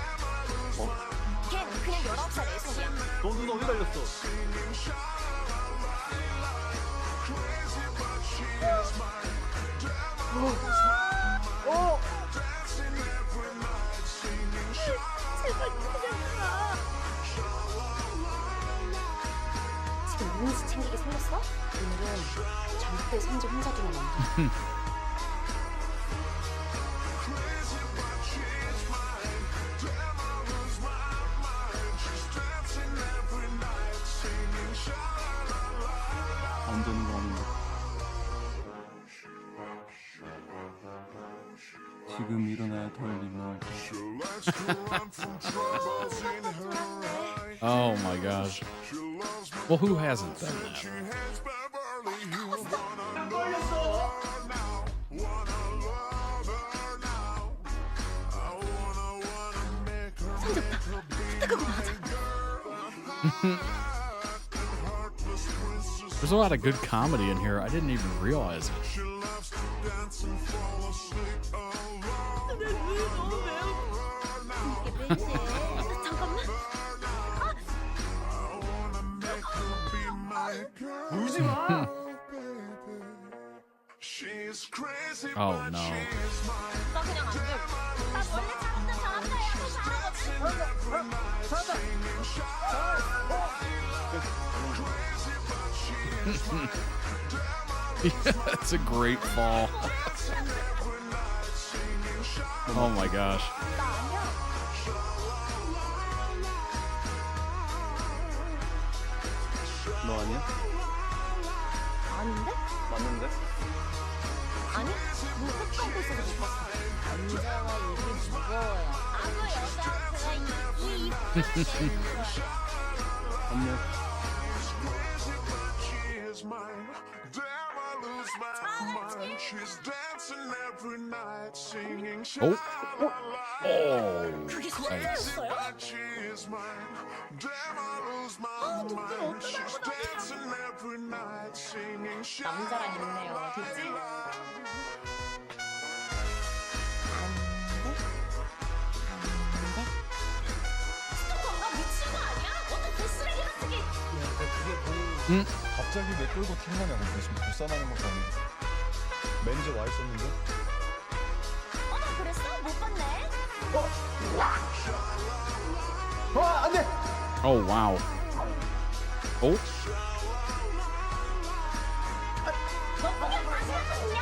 걔는 그냥 19살 애송이야. 너 눈 어디 달렸어? 제발 그냥 가. 지금 이미지 챙기게 생겼어? 오늘은 절대 성재 혼자 두면 안 돼. 안 되는 거 아닌가? 지금 일어나야 덜 민망할 때. Oh my gosh. Well, who hasn't done that? There's a lot of good comedy in here. I didn't even realize it. 울지 마. Oh no. 나 그냥 안 돼. 나 원래 잘한다 잘한다야. 더 Yeah, that's a great fall. Oh my gosh. 너 아니야? 아닌데? 맞는데? 아니? 뭐 헛감고 있어서 싶었어. 남자와 이게 무거워요. 아무 여자 안녕. Oh. Oh. 그게 Nice. 거짓말이었어요? 아, 누굴 어쩌라고 남자랑 있네요. 어디지? 스토커가 미친 거 아니야? 어떻게 쓰레기 같은 게? 갑자기 왜 끌고 튕나냐고. 지금 불쌍하는 것도 아니고. 매니저 와 있었는데. 나 그랬어? 못 봤네. 안 돼! Oh wow. Oh. 너 그냥 다시 하겠냐?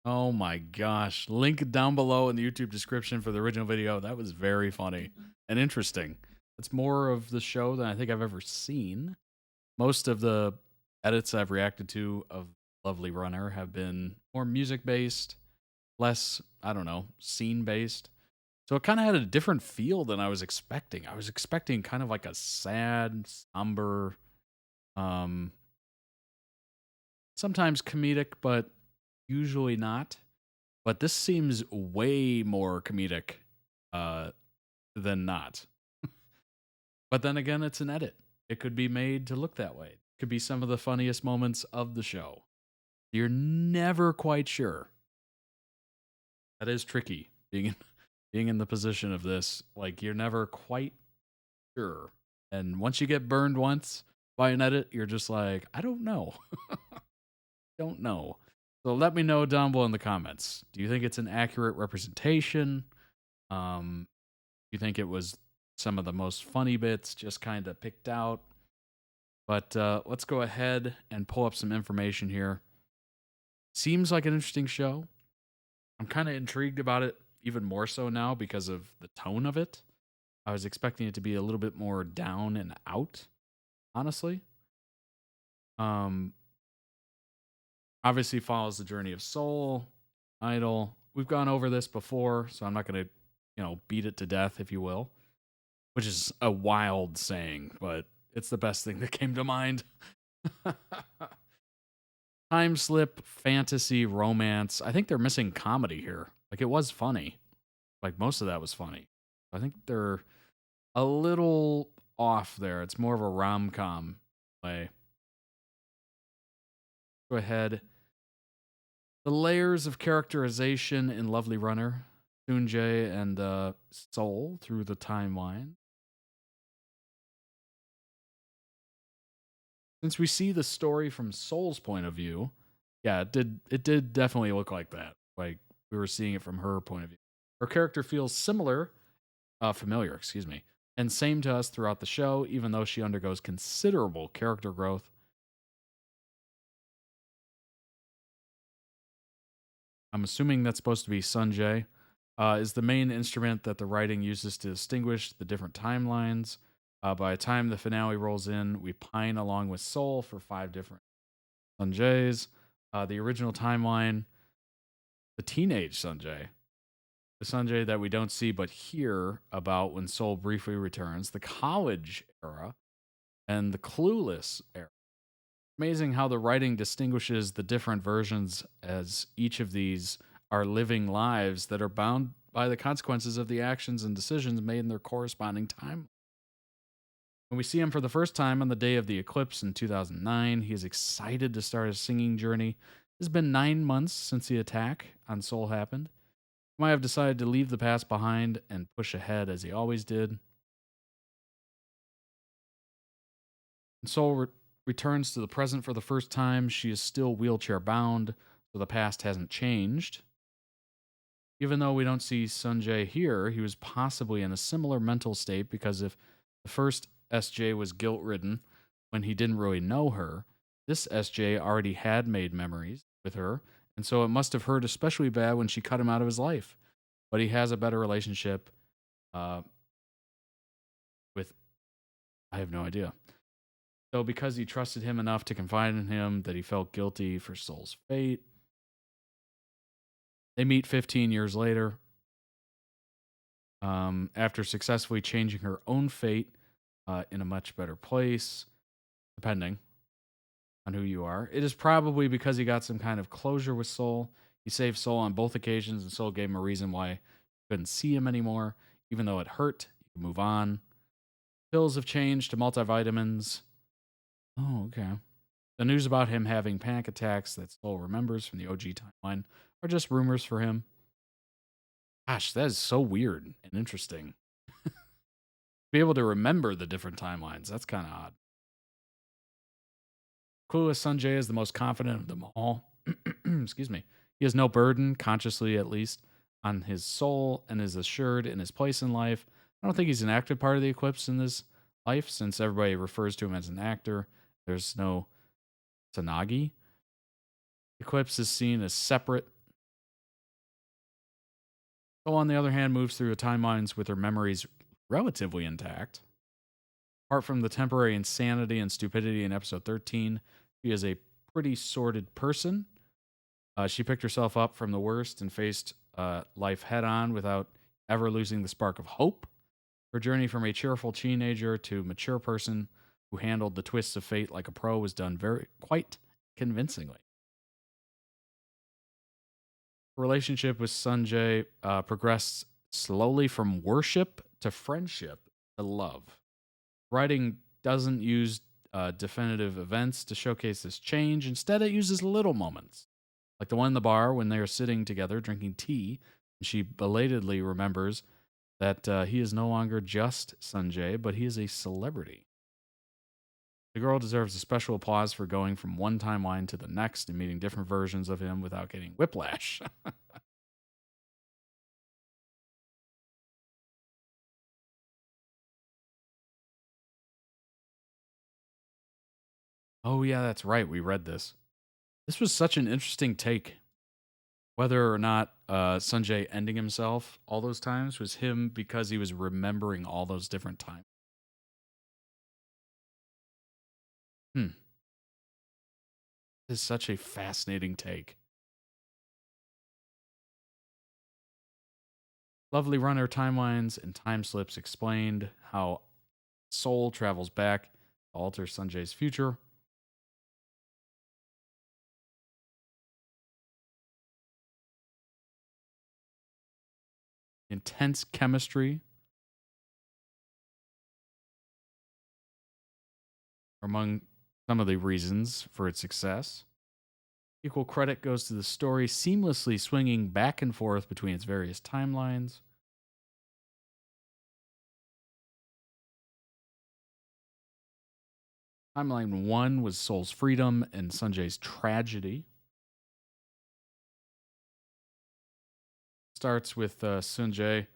Oh my gosh. Link down below in the YouTube description for the original video. That was very funny and interesting. It's more of the show than I think I've ever seen. Most of the edits I've reacted to of Lovely Runner have been more music-based, less, I don't know, scene-based. So it kind of had a different feel than I was expecting. I was expecting kind of like a sad, somber, sometimes comedic, but usually not. But this seems way more comedic than not. But then again, it's an edit. It could be made to look that way. It could be some of the funniest moments of the show. You're never quite sure. That is tricky, being in the position of this. Like, you're never quite sure. And once you get burned once by an edit, you're just like, I don't know. Don't know. So let me know down below in the comments. Do you think it's an accurate representation? Do you think it was some of the most funny bits just kind of picked out? But let's go ahead and pull up some information here. Seems like an interesting show. I'm kind of intrigued about it even more so now because of the tone of it. I was expecting it to be a little bit more down and out, honestly. Obviously follows the journey of Soul, Idol. We've gone over this before, so I'm not going to, beat it to death, if you will, which is a wild saying, but it's the best thing that came to mind. Time slip, fantasy, romance. I think they're missing comedy here. Like, it was funny. Like, most of that was funny. I think they're a little off there. It's more of a rom-com play. Go ahead. The layers of characterization in Lovely Runner. Sunjae and Soul through the timeline. Since we see the story from Soul's point of view, yeah, it did definitely look like that. Like, we were seeing it from her point of view. Her character feels familiar, and same to us throughout the show, even though she undergoes considerable character growth. I'm assuming that's supposed to be Sunjae, is the main instrument that the writing uses to distinguish the different timelines. By the time the finale rolls in, we pine along with Soul for 5 different Sunjaes. The original timeline, the teenage Sunjae, the Sunjae that we don't see but hear about when Soul briefly returns, the college era, and the clueless era. Amazing how the writing distinguishes the different versions, as each of these are living lives that are bound by the consequences of the actions and decisions made in their corresponding time. When we see him for the first time on the day of the eclipse in 2009, he is excited to start his singing journey It's been 9 months since the attack on Sol happened. He might have decided to leave the past behind and push ahead as he always did. When Sol returns to the present for the first time, she is still wheelchair bound, so the past hasn't changed. Even though we don't see Sanjay here, he was possibly in a similar mental state, because if the first SJ was guilt-ridden when he didn't really know her, this SJ already had made memories with her, and so it must have hurt especially bad when she cut him out of his life. But he has a better relationship with... I have no idea. So because he trusted him enough to confide in him that he felt guilty for Sol's fate, they meet 15 years later. After successfully changing her own fate in a much better place, depending on who you are. It is probably because he got some kind of closure with Sol. He saved Sol on both occasions, and Sol gave him a reason why he couldn't see him anymore. Even though it hurt, he could move on. Pills have changed to multivitamins. Oh, okay. The news about him having panic attacks that Sol remembers from the OG timeline are just rumors for him. Gosh, that is so weird and interesting. Be able to remember the different timelines. That's kind of odd. Clueless Sanjay is the most confident of them all. Excuse me. He has no burden, consciously at least, on his soul and is assured in his place in life. I don't think he's an active part of the Eclipse in this life, since everybody refers to him as an actor. There's no Tsanagi. Eclipse is seen as separate. Sol, on the other hand, moves through the timelines with her memories relatively intact. Apart from the temporary insanity and stupidity in episode 13, she is a pretty sordid person. She picked herself up from the worst and faced life head-on without ever losing the spark of hope. Her journey from a cheerful teenager to mature person who handled the twists of fate like a pro was done quite convincingly. Her relationship with Sanjay progressed slowly from worship to friendship to love. Writing doesn't use definitive events to showcase this change. Instead, it uses little moments, like the one in the bar when they are sitting together drinking tea, and she belatedly remembers that he is no longer just Sanjay, but he is a celebrity. The girl deserves a special applause for going from one timeline to the next and meeting different versions of him without getting whiplash. Oh, yeah, that's right. We read this. This was such an interesting take. Whether or not Sanjay ending himself all those times was him because he was remembering all those different times. This is such a fascinating take. Lovely runner timelines and time slips explained how Sol travels back to alter Sanjay's future. Intense chemistry are among some of the reasons for its success. Equal credit goes to the story seamlessly swinging back and forth between its various timelines. Timeline 1 was Sol's freedom and Sanjay's tragedy. Starts with Sanjay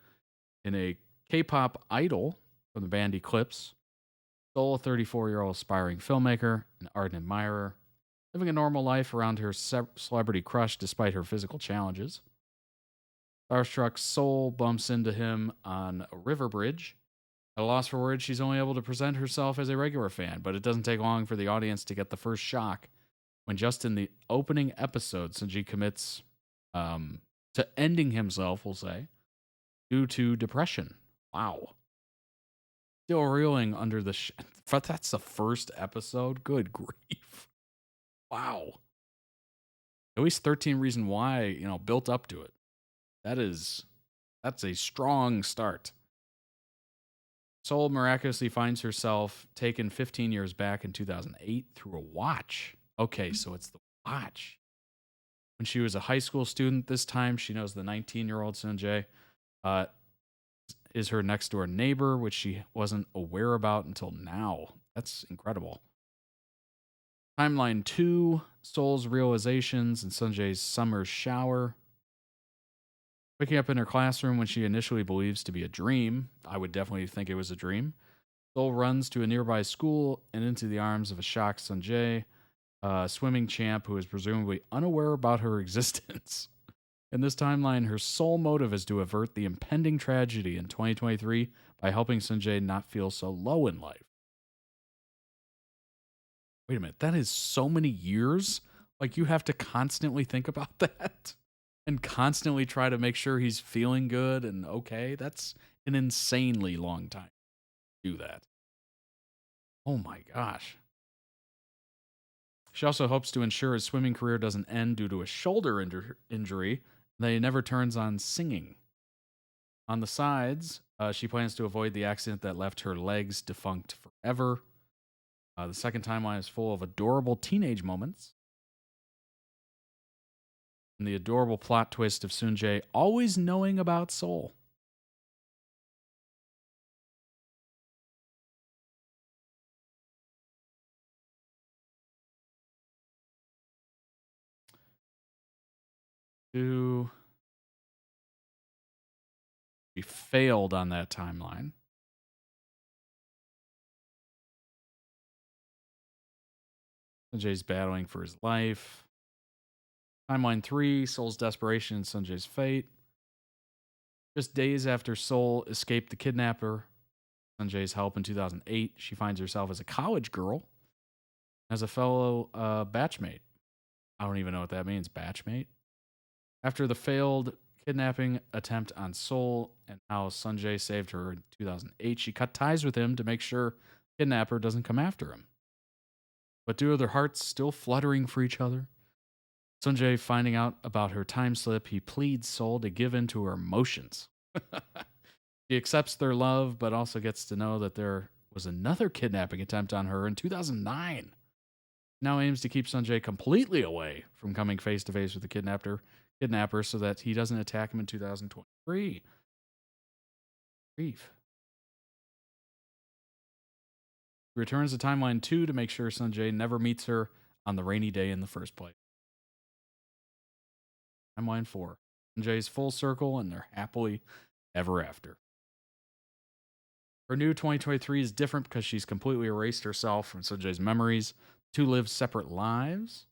in a K-pop idol from the band Eclipse. Sol, a 34-year-old aspiring filmmaker, an ardent admirer, living a normal life around her celebrity crush despite her physical challenges. Starstruck Sol bumps into him on a river bridge. At a loss for words, she's only able to present herself as a regular fan, but it doesn't take long for the audience to get the first shock when just in the opening episode, Sanjay commits to ending himself, we'll say, due to depression. Wow. Still reeling under the... But that's the first episode? Good grief. Wow. At least 13 Reasons Why, built up to it. That's a strong start. Sol miraculously finds herself taken 15 years back in 2008 through a watch. Okay, so it's the watch. When she was a high school student this time, she knows the 19-year-old Sunjay is her next door neighbor, which she wasn't aware about until now. That's incredible. Timeline 2, Sol's realizations and Sunjay's summer shower. Waking up in her classroom when she initially believes to be a dream. I would definitely think it was a dream. Sol runs to a nearby school and into the arms of a shocked Sunjay, a swimming champ who is presumably unaware about her existence. In this timeline, her sole motive is to avert the impending tragedy in 2023 by helping Sunjay not feel so low in life. Wait a minute, that is so many years? Like, you have to constantly think about that? And constantly try to make sure he's feeling good and okay? That's an insanely long time to do that. Oh my gosh. She also hopes to ensure his swimming career doesn't end due to a shoulder injury, that he never turns on singing. On the sides, she plans to avoid the accident that left her legs defunct forever. The second timeline is full of adorable teenage moments. And the adorable plot twist of Sunjay always knowing about Sol. She failed on that timeline. Sunjay's battling for his life. Timeline 3, Sol's desperation and Sunjay's fate. Just days after Sol escaped the kidnapper, Sunjay's help in 2008, she finds herself as a college girl, as a fellow batchmate. I don't even know what that means, batchmate. After the failed kidnapping attempt on Sol and how Sunjay saved her in 2008, she cut ties with him to make sure the kidnapper doesn't come after him. But due to their hearts still fluttering for each other, Sunjay finding out about her time slip, he pleads Sol to give in to her emotions. She accepts their love, but also gets to know that there was another kidnapping attempt on her in 2009. Now aims to keep Sunjay completely away from coming face to face with the kidnapper so that he doesn't attack him in 2023. Grief. Returns to timeline 2 to make sure Sunjay never meets her on the rainy day in the first place. Timeline 4. Sunjay's full circle and they're happily ever after. Her new 2023 is different because she's completely erased herself from Sunjay's memories to live separate lives.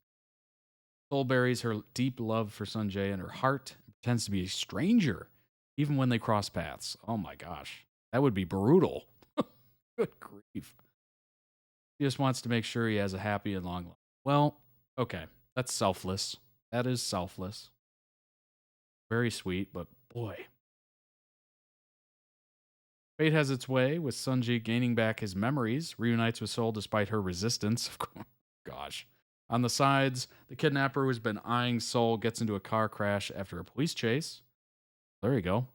Sol buries her deep love for Sunjay in her heart and pretends to be a stranger even when they cross paths. Oh my gosh. That would be brutal. Good grief. He just wants to make sure he has a happy and long life. Well, okay. That's selfless. That is selfless. Very sweet, but boy. Fate has its way, with Sunjay gaining back his memories, reunites with Sol despite her resistance. Of course. Gosh. On the sides, the kidnapper who's been eyeing Sol gets into a car crash after a police chase. There you go.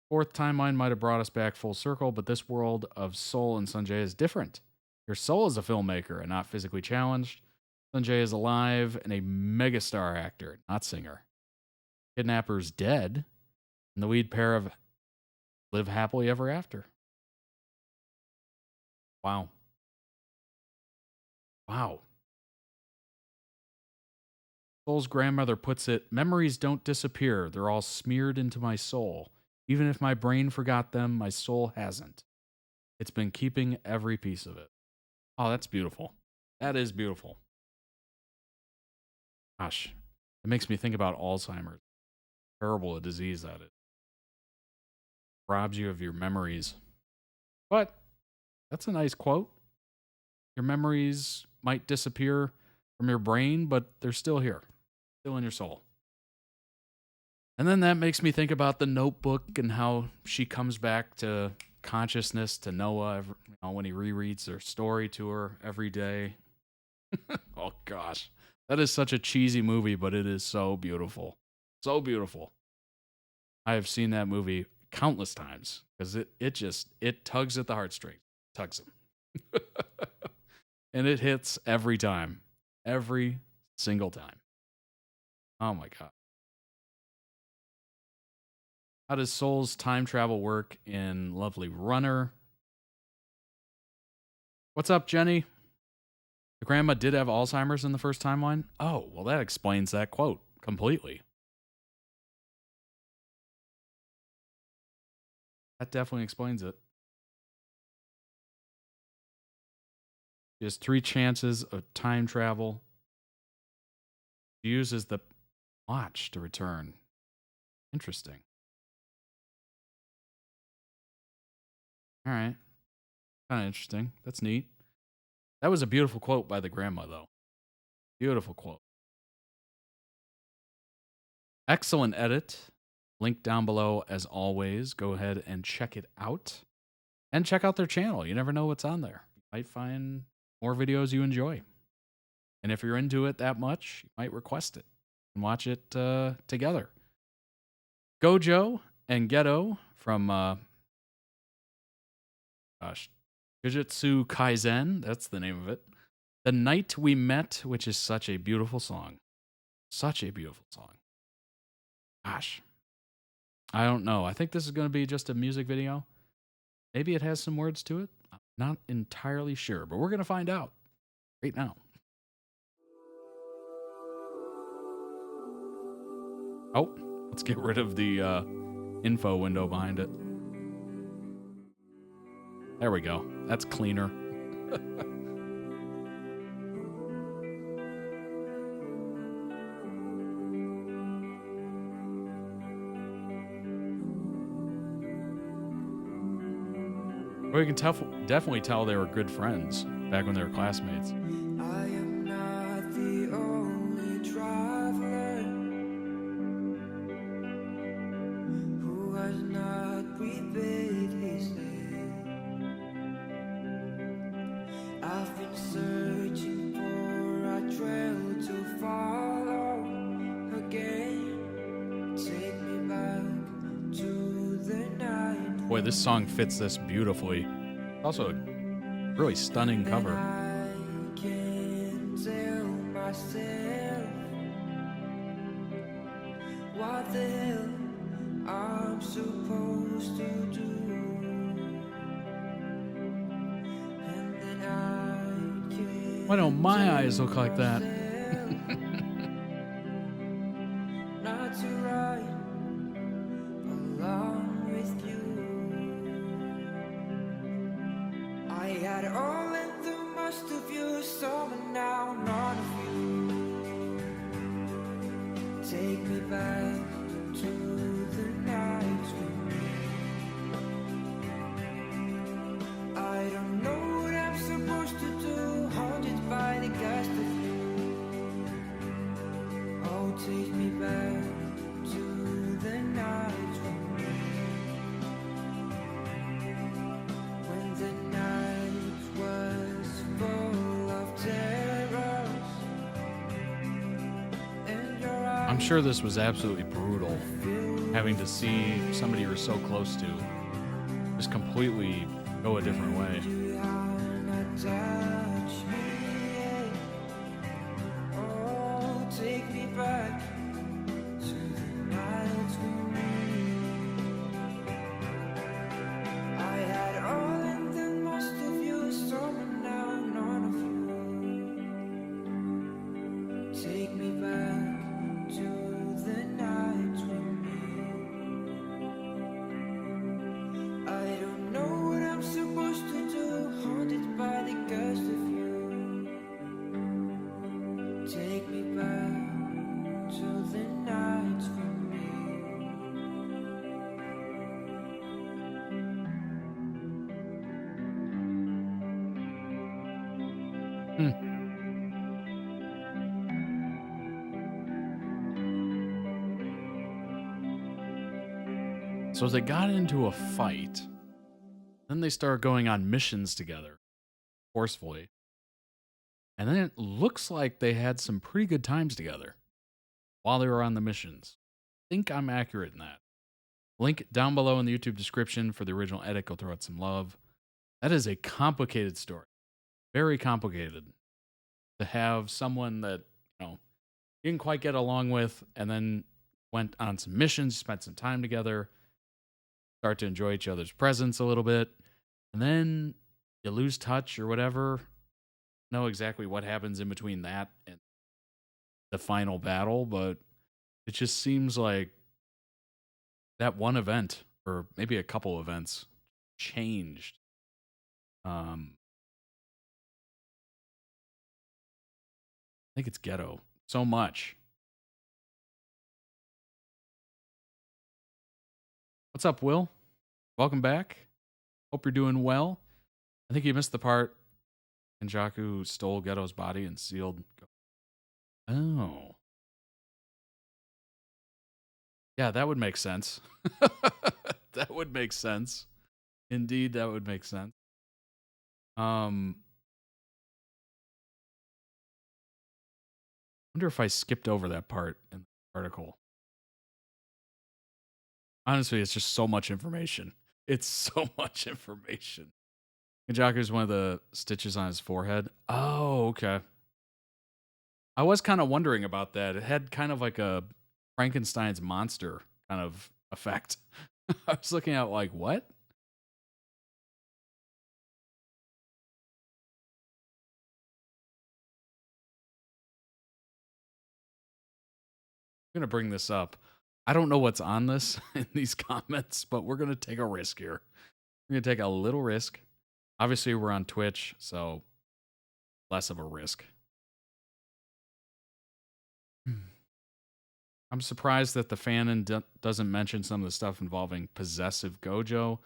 Fourth timeline might have brought us back full circle, but this world of Sol and Sunjay is different. Your Sol is a filmmaker and not physically challenged. Sunjay is alive and a megastar actor, not singer. Kidnapper's dead, and the lead pair of live happily ever after. Wow. Wow. Sol's grandmother puts it, memories don't disappear. They're all smeared into my soul. Even if my brain forgot them, my soul hasn't. It's been keeping every piece of it. Oh, that's beautiful. That is beautiful. Gosh, it makes me think about Alzheimer's. Terrible a disease that is. Robs you of your memories. But that's a nice quote. Your memories might disappear from your brain, but they're still here, still in your soul. And then that makes me think about The Notebook and how she comes back to consciousness to Noah when he rereads their story to her every day. Oh gosh, that is such a cheesy movie, but it is so beautiful. So beautiful. I have seen that movie countless times because it tugs at the heartstrings. Tugs them. And it hits every time. Every single time. Oh my god. How does Soul's time travel work in Lovely Runner? What's up, Jenny? The grandma did have Alzheimer's in the first timeline? Oh, well, that explains that quote completely. That definitely explains it. She has 3 chances of time travel. She uses the watch to return. Interesting. All right. Kind of interesting. That's neat. That was a beautiful quote by the grandma, though. Beautiful quote. Excellent edit. Link down below as always. Go ahead and check it out. And check out their channel. You never know what's on there. You might find more videos you enjoy. And if you're into it that much, you might request it and watch it together. Gojo and Ghetto from Jujutsu Kaisen, that's the name of it. The Night We Met, which is such a beautiful song. Such a beautiful song. Gosh. I don't know. I think this is going to be just a music video. Maybe it has some words to it. I'm not entirely sure, but we're going to find out right now. Oh, let's get rid of the info window behind it. There we go. That's cleaner. Well, you can definitely tell they were good friends back when they were classmates. I am not the only traveler who has not repaid his debt. I've been searching for a trail to follow again. Take me back to the night. Boy, this song fits this beautifully. Also a really stunning cover. I can't tell myself what the hell I'm supposed to do. And then I can't. Why don't my eyes look like that? Not to ride along with you. I had all and the most of you, some now none of you. Take me back to the nights with me. I don't know what I'm supposed to do, haunted by the ghost of you. Oh, take me back to the nights with me. When the night was full of terrors and your eyes. I'm sure this was absolutely brutal, having to see somebody you're so close to just completely go a different way. Touch me, oh, take me back to the nights with me. I had all and then most of you, some now none of you. Take me back to the nights with me. I don't know what I'm supposed to do, haunted by the ghost of you. Take me back to the nights with me. So they got into a fight. Then they started going on missions together, forcefully. And then it looks like they had some pretty good times together while they were on the missions. I think I'm accurate in that. Link down below in the YouTube description for the original edit. Go throw it some love. That is a complicated story. Very complicated. To have someone that, didn't quite get along with, and then went on some missions, spent some time together, start to enjoy each other's presence a little bit, and then you lose touch or whatever. Know exactly what happens in between that and the final battle, but it just seems like that one event, or maybe a couple events, changed. I think it's ghetto so much. What's up, Will? Welcome back. Hope you're doing well. I think you missed the part Kenjaku stole Ghetto's body and sealed. Oh. Yeah, that would make sense. That would make sense. Indeed, that would make sense. Wonder if I skipped over that part in the article. Honestly, it's just so much information. It's so much information. Kenjaku is one of the stitches on his forehead. Oh, okay. I was kind of wondering about that. It had kind of like a Frankenstein's monster kind of effect. I was looking at like, what? I'm going to bring this up. I don't know what's on this in these comments, but we're going to take a risk here. We're going to take a little risk. Obviously, we're on Twitch, so less of a risk. I'm surprised that the fanon doesn't mention some of the stuff involving possessive Gojo,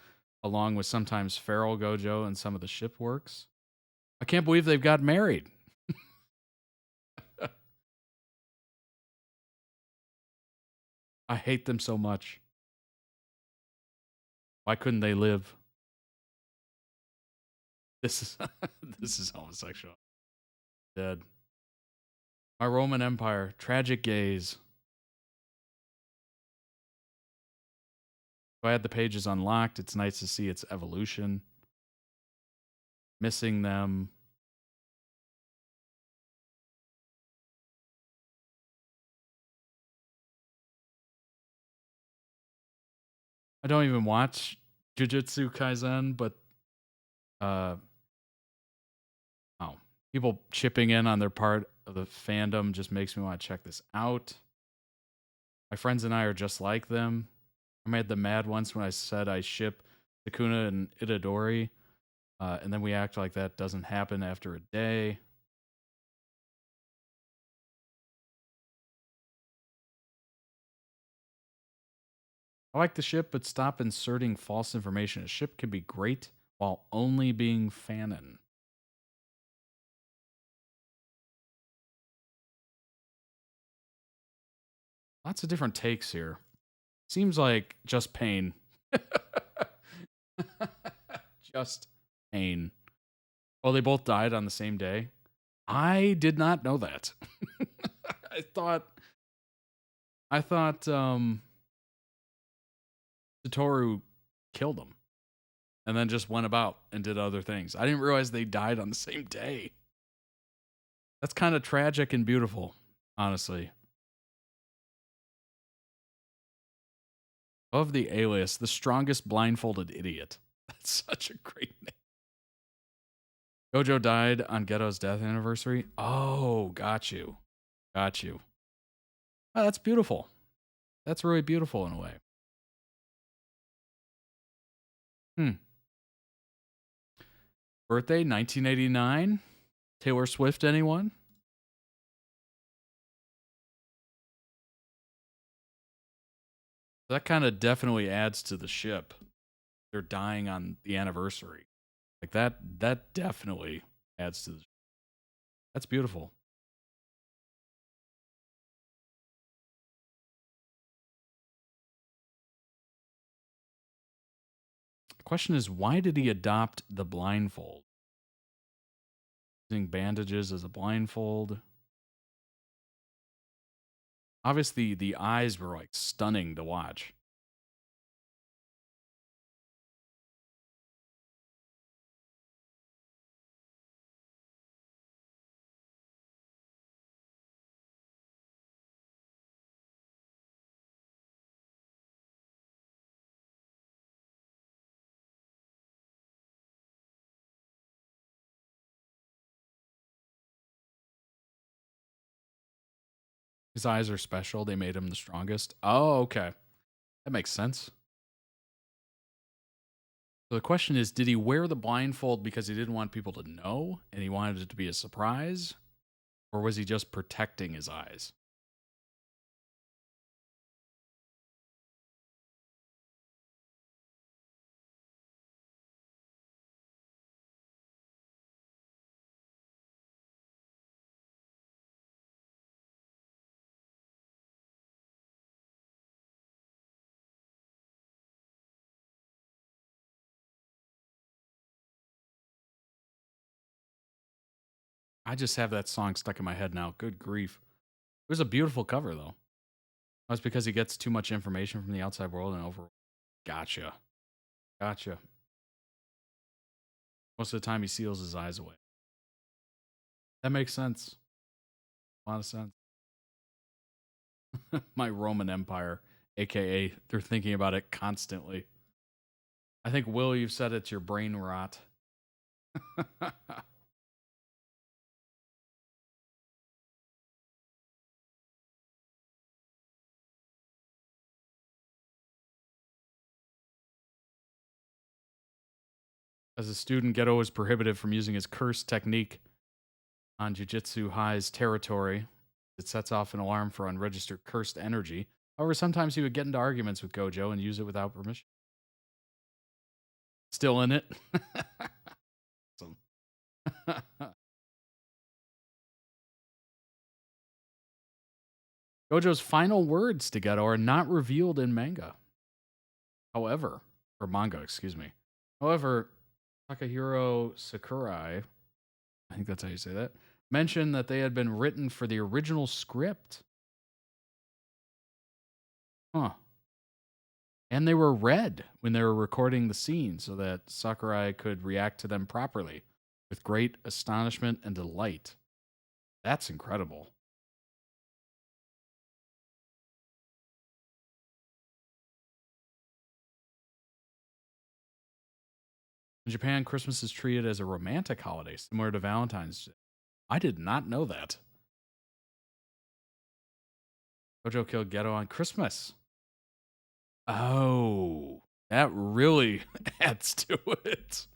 along with sometimes feral Gojo and some of the ship works. I can't believe they've got married. I hate them so much. Why couldn't they live? This is this is homosexual. Dead. My Roman Empire, tragic gaze. If I had the pages unlocked, it's nice to see its evolution. Missing them. I don't even watch Jujutsu Kaisen, but people chipping in on their part of the fandom just makes me want to check this out. My friends and I are just like them. I made them mad once when I said I ship Sukuna and Itadori, and then we act like that doesn't happen after a day. I like the ship, but stop inserting false information. A ship can be great while only being fanon. Lots of different takes here. Seems like just pain. Just pain. Oh, they both died on the same day? I did not know that. I thought Satoru killed him and then just went about and did other things. I didn't realize they died on the same day. That's kind of tragic and beautiful, honestly. Of the alias, the strongest blindfolded idiot. That's such a great name. Gojo died on Ghetto's death anniversary. Oh, got you. Got you. Oh, that's beautiful. That's really beautiful in a way. Birthday, 1989. Taylor Swift, anyone? That kind of definitely adds to the ship. They're dying on the anniversary. Like that definitely adds to the ship. That's beautiful. The question is, why did he adopt the blindfold? Using bandages as a blindfold. Obviously, the eyes were like stunning to watch. His eyes are special. They made him the strongest. Oh, okay. That makes sense. So the question is, did he wear the blindfold because he didn't want people to know and he wanted it to be a surprise? Or was he just protecting his eyes? I just have that song stuck in my head now. Good grief. It was a beautiful cover, though. That's because he gets too much information from the outside world and over. Gotcha. Gotcha. Most of the time, he seals his eyes away. That makes sense. A lot of sense. My Roman Empire, a.k.a. they're thinking about it constantly. I think, Will, you've said it's your brain rot. As a student, Geto was prohibited from using his curse technique on Jujutsu High's territory. It sets off an alarm for unregistered cursed energy. However, sometimes he would get into arguments with Gojo and use it without permission. Still in it? Awesome. Gojo's final words to Geto are not revealed in manga. However, excuse me. However, Takahiro Sakurai, I think that's how you say that, mentioned that they had been written for the original script. Huh. And they were read when they were recording the scene so that Sakurai could react to them properly with great astonishment and delight. That's incredible. In Japan, Christmas is treated as a romantic holiday, similar to Valentine's Day. I did not know that. Gojo killed Geto on Christmas. Oh, that really adds to it.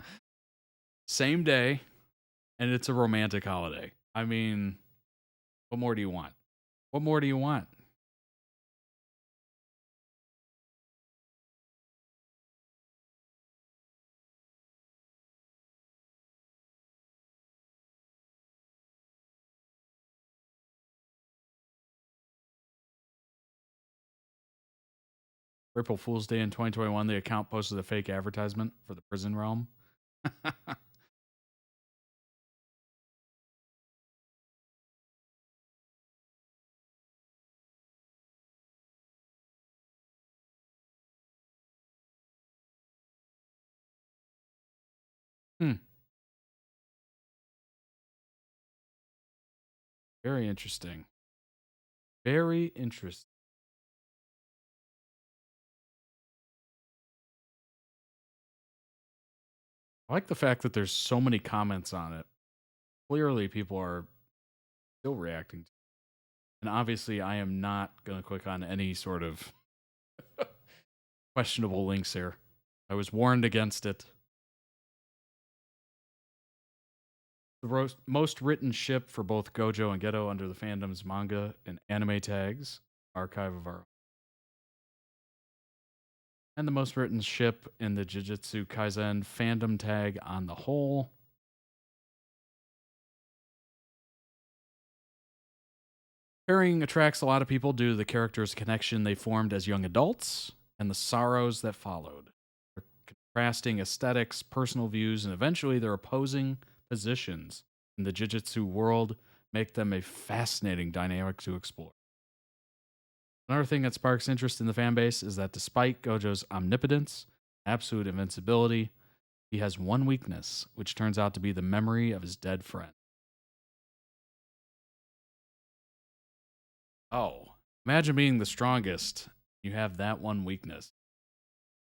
Same day, and it's a romantic holiday. I mean, what more do you want? What more do you want? April Fool's Day in 2021, the account posted a fake advertisement for the prison realm. Very interesting. Very interesting. I like the fact that there's so many comments on it. Clearly, people are still reacting to it. And obviously, I am not going to click on any sort of questionable links here. I was warned against it. The most written ship for both Gojo and Geto under the fandom's manga and anime tags, archive of our. And the most written ship in the Jujutsu Kaisen fandom tag on the whole. Pairing attracts a lot of people due to the characters' connection they formed as young adults and the sorrows that followed. They're contrasting aesthetics, personal views, and eventually their opposing positions in the Jujutsu world make them a fascinating dynamic to explore. Another thing that sparks interest in the fanbase is that despite Gojo's omnipotence, absolute invincibility, he has one weakness, which turns out to be the memory of his dead friend. Oh, imagine being the strongest. You have that one weakness.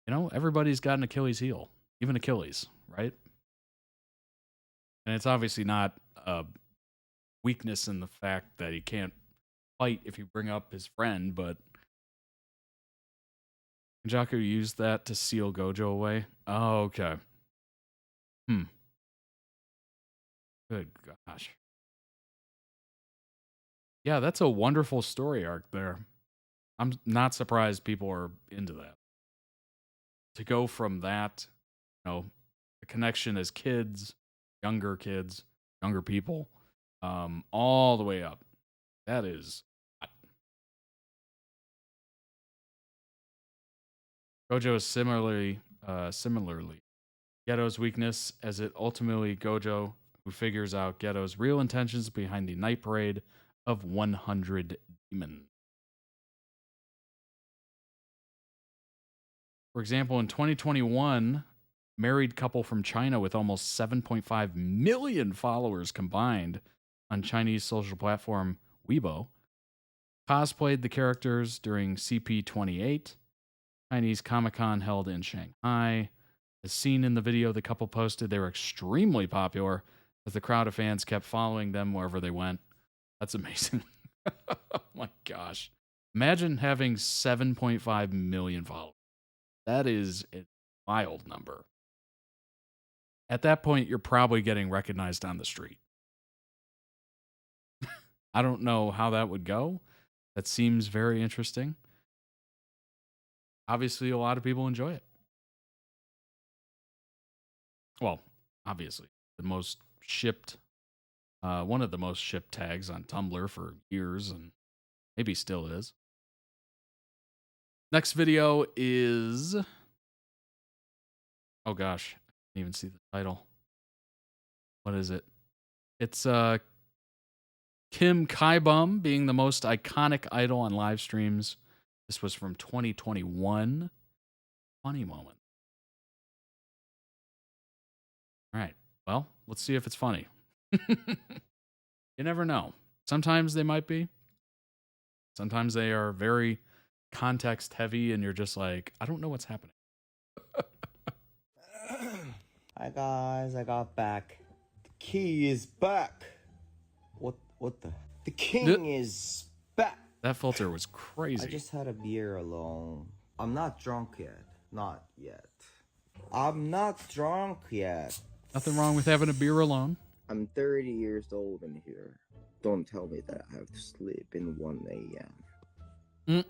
You know, everybody's got an Achilles heel, even Achilles, right? And it's obviously not a weakness in the fact that he can't fight if you bring up his friend, but Kenjaku used that to seal Gojo away. Oh, okay. Good gosh. Yeah, that's a wonderful story arc there. I'm not surprised people are into that. To go from that, the connection as kids, younger people, all the way up. That is hot. Gojo is similarly Geto's weakness, as it ultimately Gojo who figures out Geto's real intentions behind the night parade of 100 demons. For example, in 2021, married couple from China with almost 7.5 million followers combined on Chinese social platform Weibo cosplayed the characters during CP28, Chinese Comic-Con held in Shanghai. As seen in the video the couple posted, they were extremely popular as the crowd of fans kept following them wherever they went. That's amazing. Oh my gosh. Imagine having 7.5 million followers. That is a wild number. At that point, you're probably getting recognized on the street. I don't know how that would go. That seems very interesting. Obviously, a lot of people enjoy it. Well, obviously, the most shipped, one of the most shipped tags on Tumblr for years, and maybe still is. Next video is, oh gosh, I didn't even see the title. What is it? It's Kim Kibum being the most iconic idol on live streams. This was from 2021. Funny moment. All right. Well, let's see if it's funny. You never know. Sometimes they might be. Sometimes they are very context heavy and you're just like, I don't know what's happening. Hi guys, I got back. The key is back. What the? The king is back. That filter was crazy. I just had a beer alone. I'm not drunk yet. Not yet. I'm not drunk yet. Nothing wrong with having a beer alone. I'm 30 years old in here. Don't tell me that I have to sleep in 1 a.m.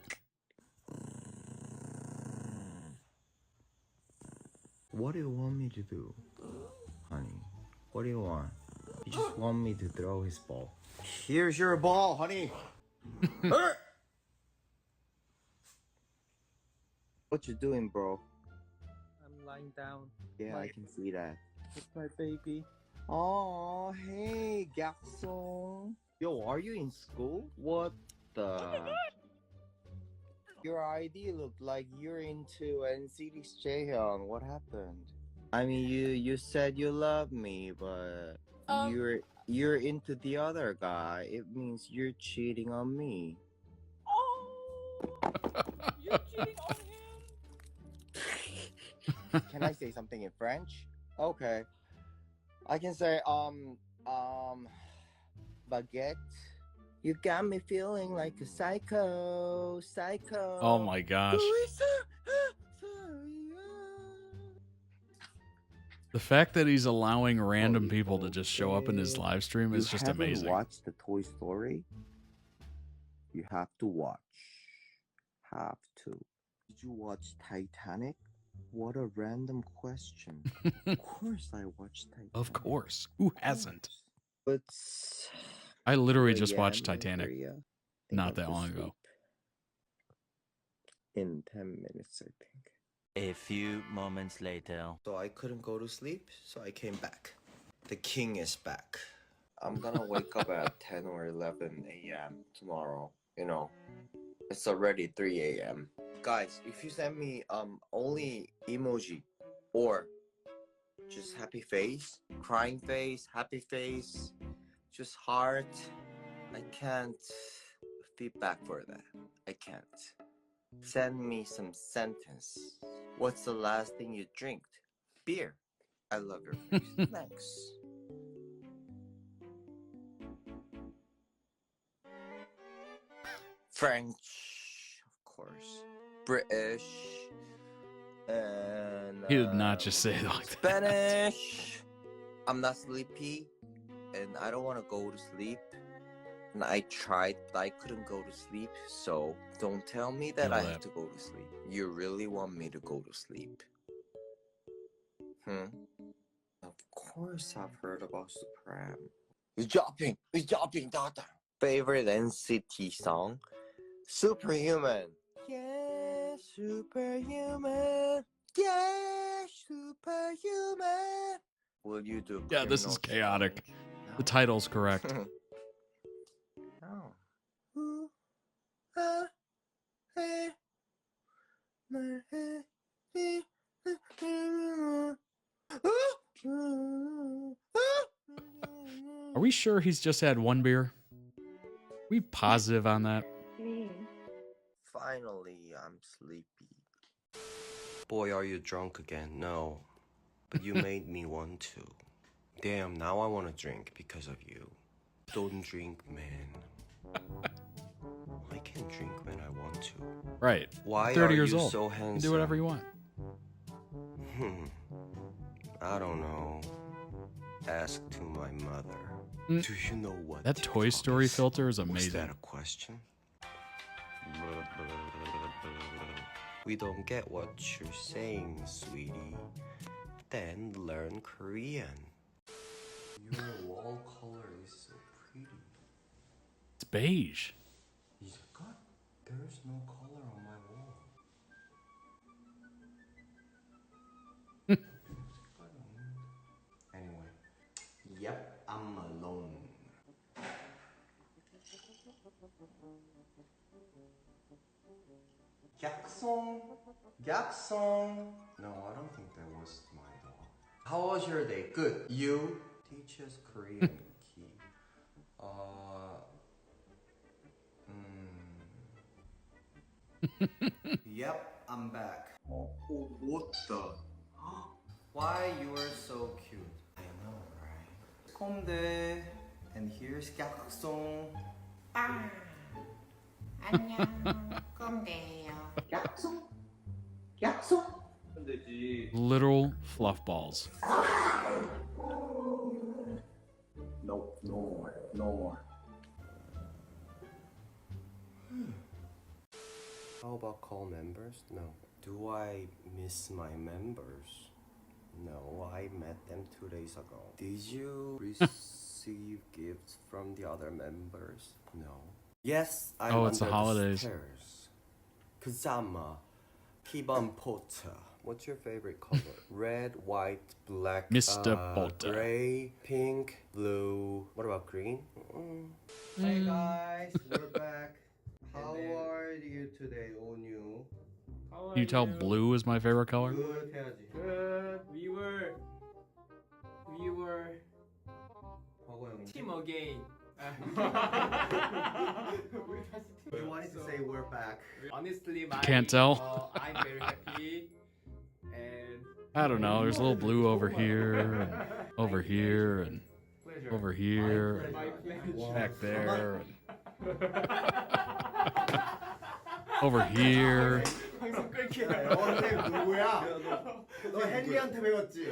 What do you want me to do, honey? What do you want? You just want me to throw his ball. Here's your ball, honey. What you doing, bro? I'm lying down. Yeah, I can see that. It's my baby. Oh, hey, garçon. Yo, are you in school? What the? Your ID looked like you're into NCT's Jaehyun. What happened? I mean, you said you love me, but you're into the other guy. It means you're cheating on me. Oh, you're cheating on him. Can I say something in French? Okay. I can say baguette. You got me feeling like a psycho. Oh my gosh. The fact that he's allowing random people to just show up in his live stream is just amazing. You haven't watched the Toy Story? You have to watch. Have to. Did you watch Titanic? What a random question. Of course I watched Titanic. Of course. Who hasn't? But I literally just watched Titanic not that long ago. In 10 minutes, I think. A few moments later. So I couldn't go to sleep, so I came back. The king is back. I'm gonna wake up at 10 or 11 a.m. tomorrow. You know, it's already 3 a.m. Guys, if you send me only emoji or just happy face, crying face, happy face, just heart, I can't feedback for that. I can't. Send me some sentence. What's the last thing you drank? Beer. I love your face. Thanks. French, of course, British, and He did not just say it like that. Spanish. I'm not sleepy, and I don't want to go to sleep. And I tried, but I couldn't go to sleep. So don't tell me that I have to go to sleep. You really want me to go to sleep? Of course I've heard about Supreme. It's dropping, daughter. Favorite NCT song? Superhuman. Yeah, superhuman. Yeah, superhuman. Will you do? Yeah, this is chaotic. The title's correct. Are we sure he's just had one beer? We positive on that? Finally, I'm sleepy. Boy, are you drunk again? No. But you made me want to. Damn, now I want to drink because of you. Don't drink, man. I can drink when I want to. Right. Why 30 are years you old. so You can handsome? do whatever you want. I don't know. Ask to my mother. Do you know what That Toy Story filter is amazing. Was that a question? We don't get what you're saying, sweetie. Then learn Korean. Your wall color is so pretty. It's beige. There's no color on my wall. Anyway. Yep, I'm alone. Yakson. No, I don't think that was my dog. How was your day? Good. You? Teach us Korean, Key. Yep, I'm back. Oh, what the? Why you are so cute? I know, right? 콤대. And here's Yakson. 안녕, 꼼대예요. 약속? Literal fluff balls. Nope, no more. How about call members? No. Do I miss my members? No, I met them 2 days ago. Did you receive gifts from the other members? No. Yes, I'm it's the under holidays. stairs. Kazama, Kibum Pota. What's your favorite color? Red, white, black, Mr. Pota. gray, pink, blue. What about green? Hey guys, we're back. How are you today, Onyu? Can you tell blue is my favorite color? Good, 해야지. Good. We were team again. We wanted to say we're back. Honestly, Can't tell. I'm very happy. And I don't know. There's a little blue over here, and over here, and over here, and back there, and over here. 누구야? 너 헨리한테 배웠지?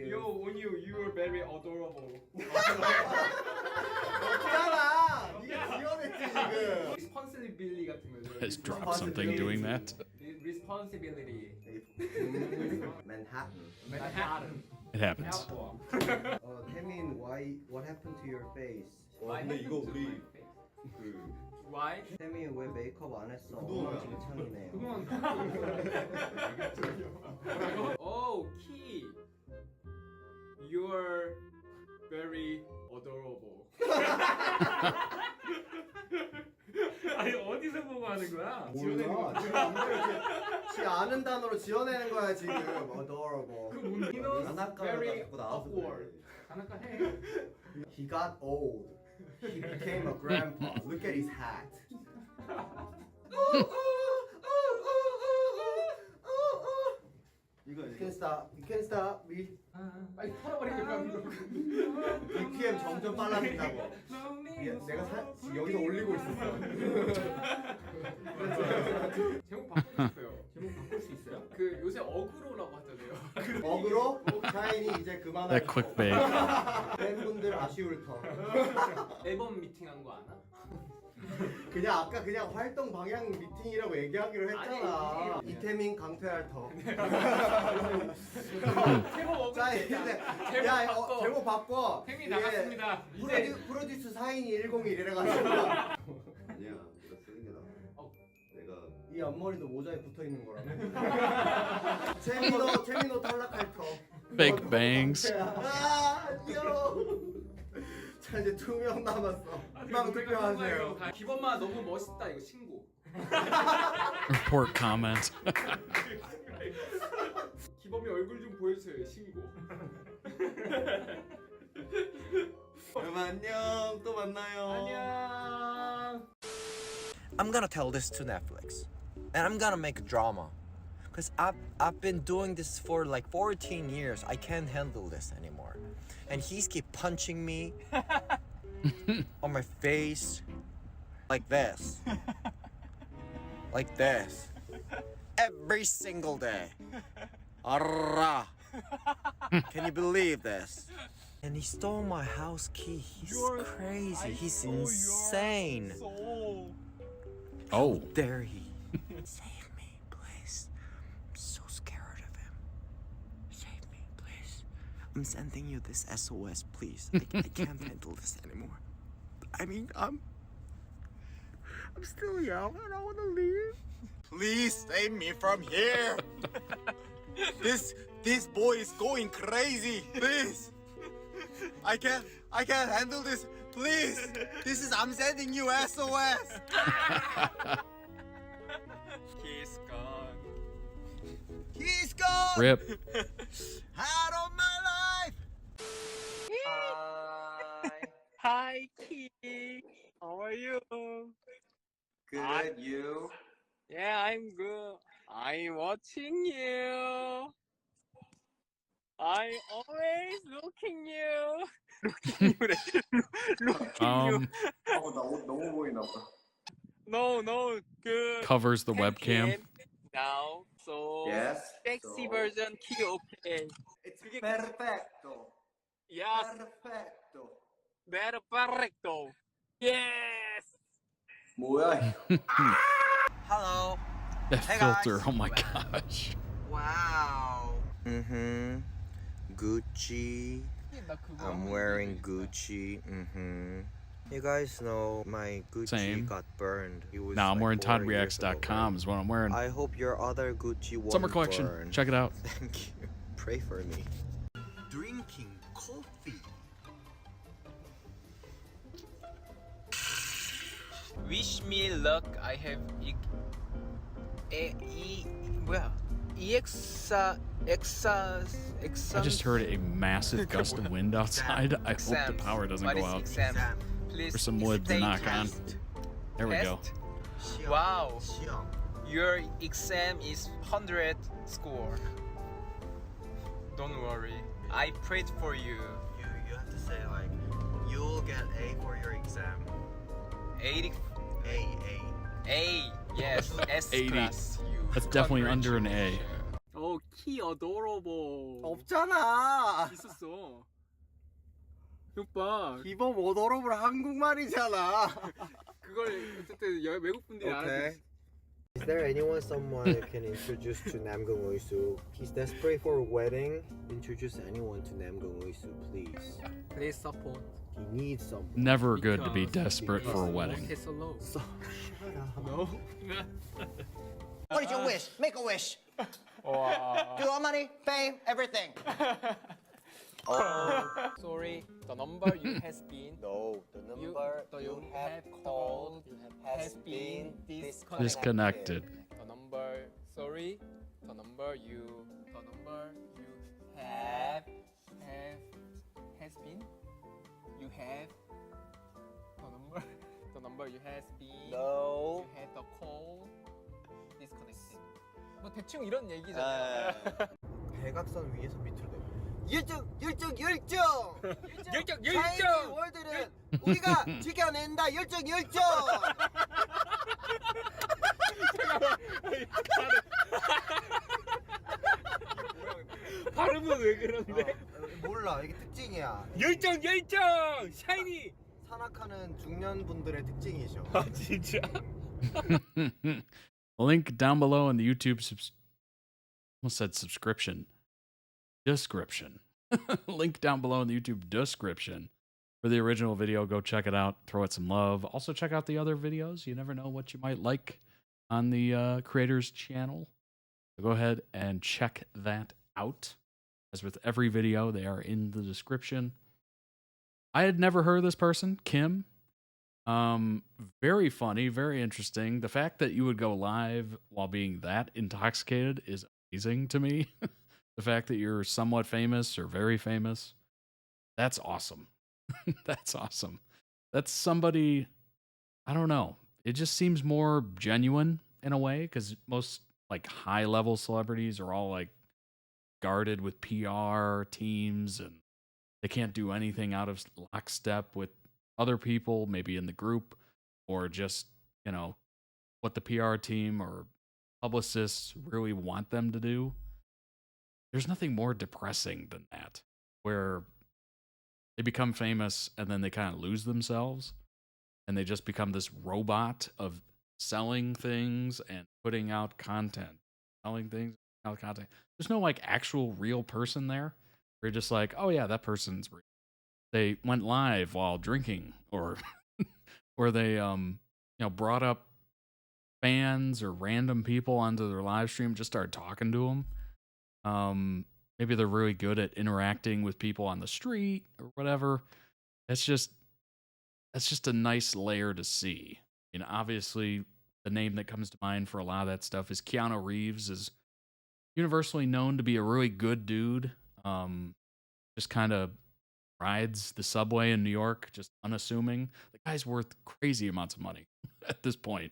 Yo, when you were very adorable. 어떡하나? 네가 지어냈지 지금. Responsibility 같은 거. Has dropped something doing that. Responsibility. Manhattan. It happens. 태민, what happened to your face? 근데 이거 우리 Why? 태민 왜 메이크업 안 했어? 엉망진창이네. Oh, Key. You're very adorable. 아니 어디서 보고 하는 거야? 몰라. 지 아는 단어로 지어내는 거야 지금. Adorable. Very awkward. 가나까 해. He got old. He became a grandpa. Look at his hat. You can stop me. 빨리 털어버리니까 BPM 점점 빨라진다고. 내가 여기서 올리고 있었어. 제목 바꿔주세요. 제목 바꿀 수 있어요? 그 요새 어그로라고 하잖아요. 어그로? 샤이니 이제 그만하고. That clickbait. 팬분들 아쉬울 터. 앨범 미팅한 거 아나? 그냥 아까 그냥 활동 방향 미팅이라고 얘기하기로 했잖아. 아니, 이태민 강퇴할 터. 제목 야, 제목 바꿔. 템이 나갔습니다. 이제 프로듀스 4인이 101이래 가지고. 아니야, 네가 쓰는 게 나아. 내가 이 앞머리도 모자에 붙어 있는 거라며. 재민호 탈락할 터. Fake bangs. 아, 안녕. 자 이제 2명 남았어. 희망 투표하세요. 기범아 너무 멋있다 이거 신고. Report comment. 기범이 얼굴 좀 보여주세요 신고. 여러분 안녕. 또 만나요. 안녕. I'm gonna tell this to Netflix, and I'm gonna make a drama, cause I've been doing this for like 14 years. I can't handle this anymore, and he's keep punching me on my face, like this, every single day. Arrah. Can you believe this? And he stole my house key. He's crazy. He's insane. Oh. How dare he? Save me, please. I'm so scared of him. Save me, please. I'm sending you this SOS, please. I can't handle this anymore. I mean, I'm still young and I want to leave. Please save me from here. This boy is going crazy. Please. I can't handle this. Please. I'm sending you SOS. He's gone. He's gone. Rip. Out of my life. Hi, Key. How are you? Good, you? Yeah, I'm good. I'm watching you. I always looking you. Looking you. 너무 보이나 봐. No, good. Covers the webcam. Now, so Yes. sexy version key okay. It's perfecto. Yes. Perfecto. Yes. 뭐야? Hello. That Hey, filter. guys. Oh my gosh. Wow. Gucci. I'm wearing Gucci. You guys know my Gucci Same. got burned. It was Now I'm like wearing 4 years ago, ToddReacts.com is what I'm wearing. I hope your other Gucci won't Summer collection. burn. Check it out. Thank you. Pray for me. Drinking coffee. Wish me luck. I have I just heard a massive gust of wind outside. I hope the power doesn't go out. For some wood to knock on. There we go. Wow. Your exam is 100 score. Don't worry. I prayed for you. You have to say like, you'll get A for your exam. 80. A. Yes. S 80. class. That's definitely under an A. Oh, key adorable. 없잖아. 있었어. 오빠. 기본 오더럽을 한국말이잖아. 그걸 어쨌든 외국 분들이 알아듣. Is there someone who can introduce to Namgung Uisu? He's desperate for a wedding. Introduce anyone to Namgung Uisu, please. Please support. He needs someone. Never good to be desperate for a wedding. So, shut up. No. What is your wish? Make a wish. Wow. Do you want money, fame, everything? Sorry, the number you has been. No, the number you have called has been Disconnected. The number, sorry, the number you have has been. You have the number you has been. No. You had the call disconnected. 뭐 대충 이런 얘기잖아요. 대각선 위에서 밑으로 열정! 샤이니 월드는 우리가 지켜낸다! 열정! 발음은 왜 그런데? 몰라, 이게 특징이야. 열정! 샤이니! 산악하는 중년분들의 특징이죠. 아, 진짜? Link down below in the YouTube almost said subscription. Description. Link down below in the YouTube description for the original video. Go check it out. Throw it some love. Also check out the other videos. You never know what you might like on the creator's channel. So go ahead and check that out. As with every video, they are in the description. I had never heard of this person, Kim. Very funny, very interesting. The fact that you would go live while being that intoxicated is amazing to me. The fact that you're somewhat famous or very famous, that's awesome. That's awesome. That's somebody, I don't know. It just seems more genuine in a way, because most like high level celebrities are all like guarded with PR teams and they can't do anything out of lockstep with other people, maybe in the group, or just, you know, what the PR team or publicists really want them to do. There's nothing more depressing than that, where they become famous and then they kind of lose themselves and they just become this robot of selling things and putting out content, selling things, out content. There's no like actual real person there. You're just like, oh yeah, that person's real. They went live while drinking, or or they brought up fans or random people onto their live stream, just started talking to them. Maybe they're really good at interacting with people on the street or whatever. That's just a nice layer to see. I mean, obviously, the name that comes to mind for a lot of that stuff is Keanu Reeves, is universally known to be a really good dude. Just kind of rides the subway in New York, just unassuming. The guy's worth crazy amounts of money at this point.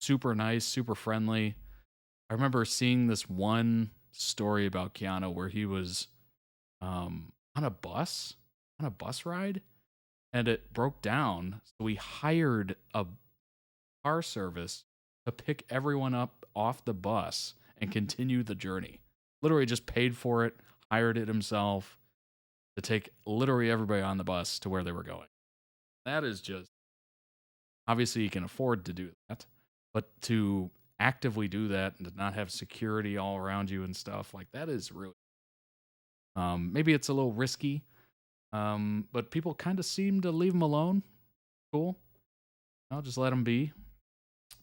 Super nice, super friendly. I remember seeing this one story about Keanu where he was on a bus ride, and it broke down. So we hired a car service to pick everyone up off the bus and continue the journey. Literally just paid for it, hired it himself to take literally everybody on the bus to where they were going. That is just, obviously you can afford to do that, but to actively do that and to not have security all around you and stuff, like that is really, maybe it's a little risky, but people kind of seem to leave them alone. Cool. I'll just let them be.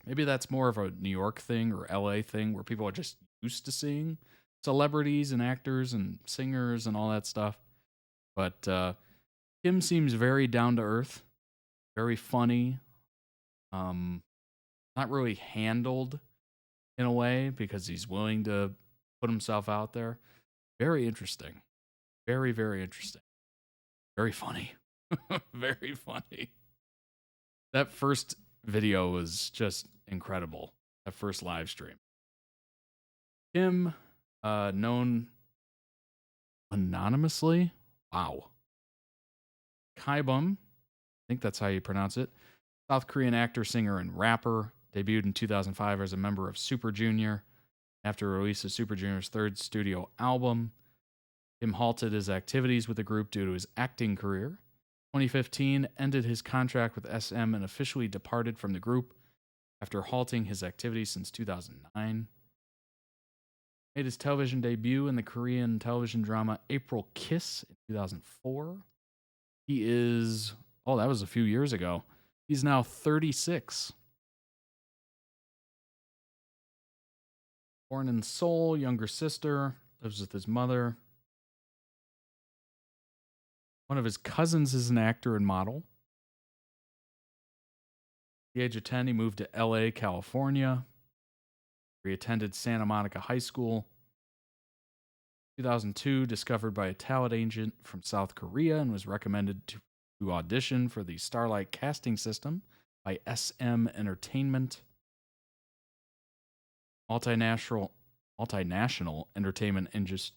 Maybe that's more of a New York thing or LA thing where people are just used to seeing celebrities and actors and singers and all that stuff. But Kim seems very down to earth, very funny, not really handled in a way because he's willing to put himself out there. Very interesting. Very, very interesting. Very funny. Very funny. That first video was just incredible. That first live stream. Kim, known anonymously. Wow. Kibum, I think that's how you pronounce it. South Korean actor, singer, and rapper. Debuted in 2005 as a member of Super Junior. After release of Super Junior's third studio album, Kim halted his activities with the group due to his acting career. 2015 ended his contract with SM and officially departed from the group after halting his activities since 2009. Made his television debut in the Korean television drama April Kiss in 2004. He is, that was a few years ago. He's now 36. Born in Seoul, younger sister, lives with his mother. One of his cousins is an actor and model. At the age of 10, he moved to LA, California. He attended Santa Monica High School. 2002, discovered by a talent agent from South Korea and was recommended to audition for the Starlight casting system by SM Entertainment. Multinational multinational entertainment agency.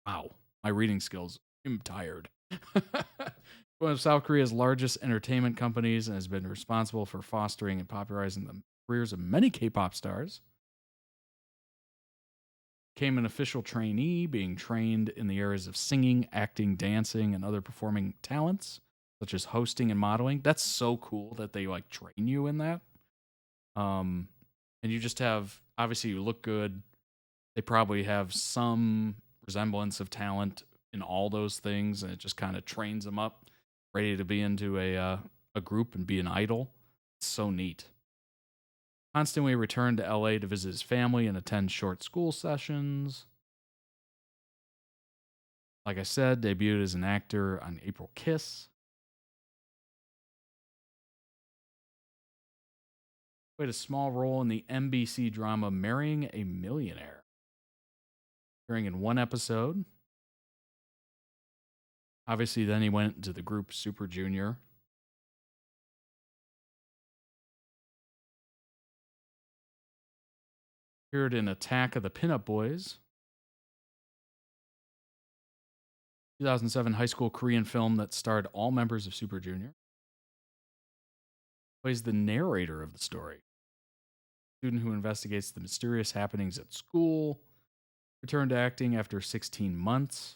Wow, my reading skills. I'm tired. One of South Korea's largest entertainment companies and has been responsible for fostering and popularizing the careers of many K-pop stars. Became an official trainee, being trained in the areas of singing, acting, dancing, and other performing talents, such as hosting and modeling. That's so cool that they like train you in that. And you just have, obviously you look good. They probably have some resemblance of talent in all those things, and it just kind of trains them up, ready to be into a group and be an idol. It's so neat. Constantly returned to LA to visit his family and attend short school sessions. Like I said, debuted as an actor on April Kiss. Played a small role in the NBC drama Marrying a Millionaire, appearing in one episode. Obviously, then he went to the group Super Junior. Appeared in Attack of the Pinup Boys, 2007 high school Korean film that starred all members of Super Junior. Plays the narrator of the story, student who investigates the mysterious happenings at school. Returned to acting after 16 months.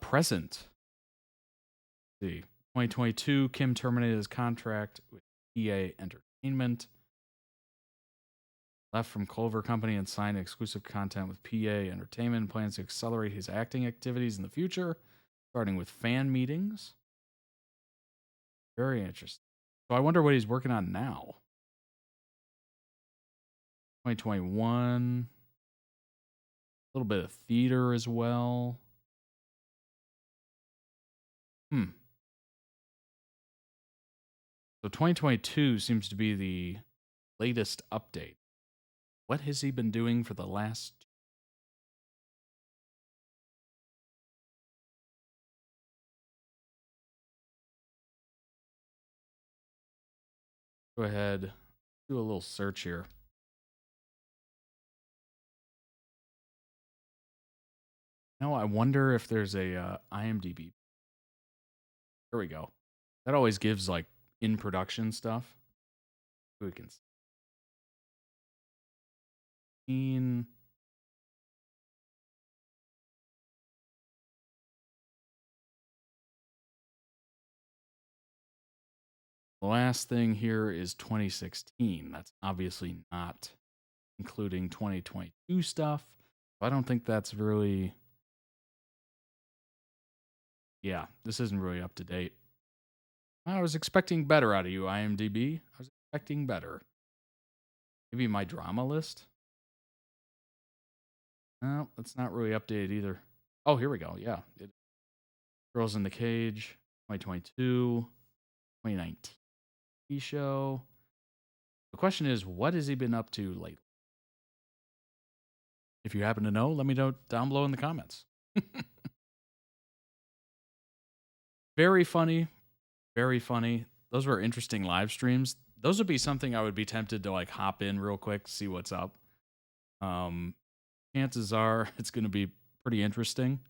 Present. Let's see. 2022, Kim terminated his contract with PA Entertainment. Left from Clover Company and signed exclusive content with PA Entertainment and plans to accelerate his acting activities in the future, starting with fan meetings. Very interesting. So I wonder what he's working on now. 2021. A little bit of theater as well. So 2022 seems to be the latest update. What has he been doing for the last... Go ahead, do a little search here. No, I wonder if there's a IMDb. There we go. That always gives like in production stuff. We can see. The last thing here is 2016. That's obviously not including 2022 stuff. I don't think that's really... Yeah, this isn't really up to date. I was expecting better out of you, IMDb. I was expecting better. Maybe my drama list? No, that's not really updated either. Oh, here we go. Yeah. Girls in the Cage, 2022, 2019 TV show. The question is, what has he been up to lately? If you happen to know, let me know down below in the comments. Very funny. Very funny. Those were interesting live streams. Those would be something I would be tempted to like hop in real quick, see what's up. Chances are it's going to be pretty interesting.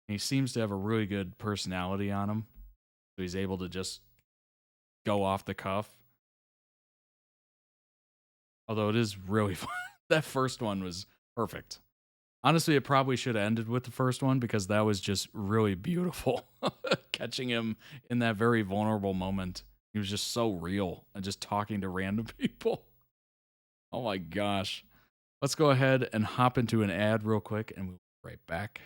He seems to have a really good personality on him. So he's able to just go off the cuff. Although it is really fun. That first one was perfect. Honestly, it probably should have ended with the first one because that was just really beautiful. Catching him in that very vulnerable moment. He was just so real and just talking to random people. Oh my gosh. Let's go ahead and hop into an ad real quick and we'll be right back.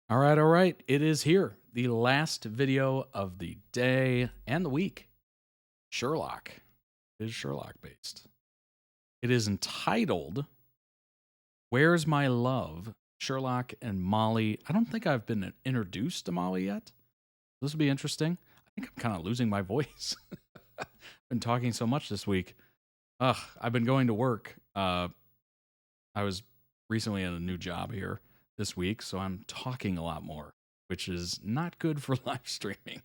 All right. It is here. The last video of the day and the week. Sherlock. It is Sherlock based. It is entitled Where's My Love? Sherlock and Molly. I don't think I've been introduced to Molly yet. This will be interesting. I think I'm kind of losing my voice. Been talking so much this week. I've been going to work. I was recently in a new job here this week, so I'm talking a lot more, which is not good for live streaming,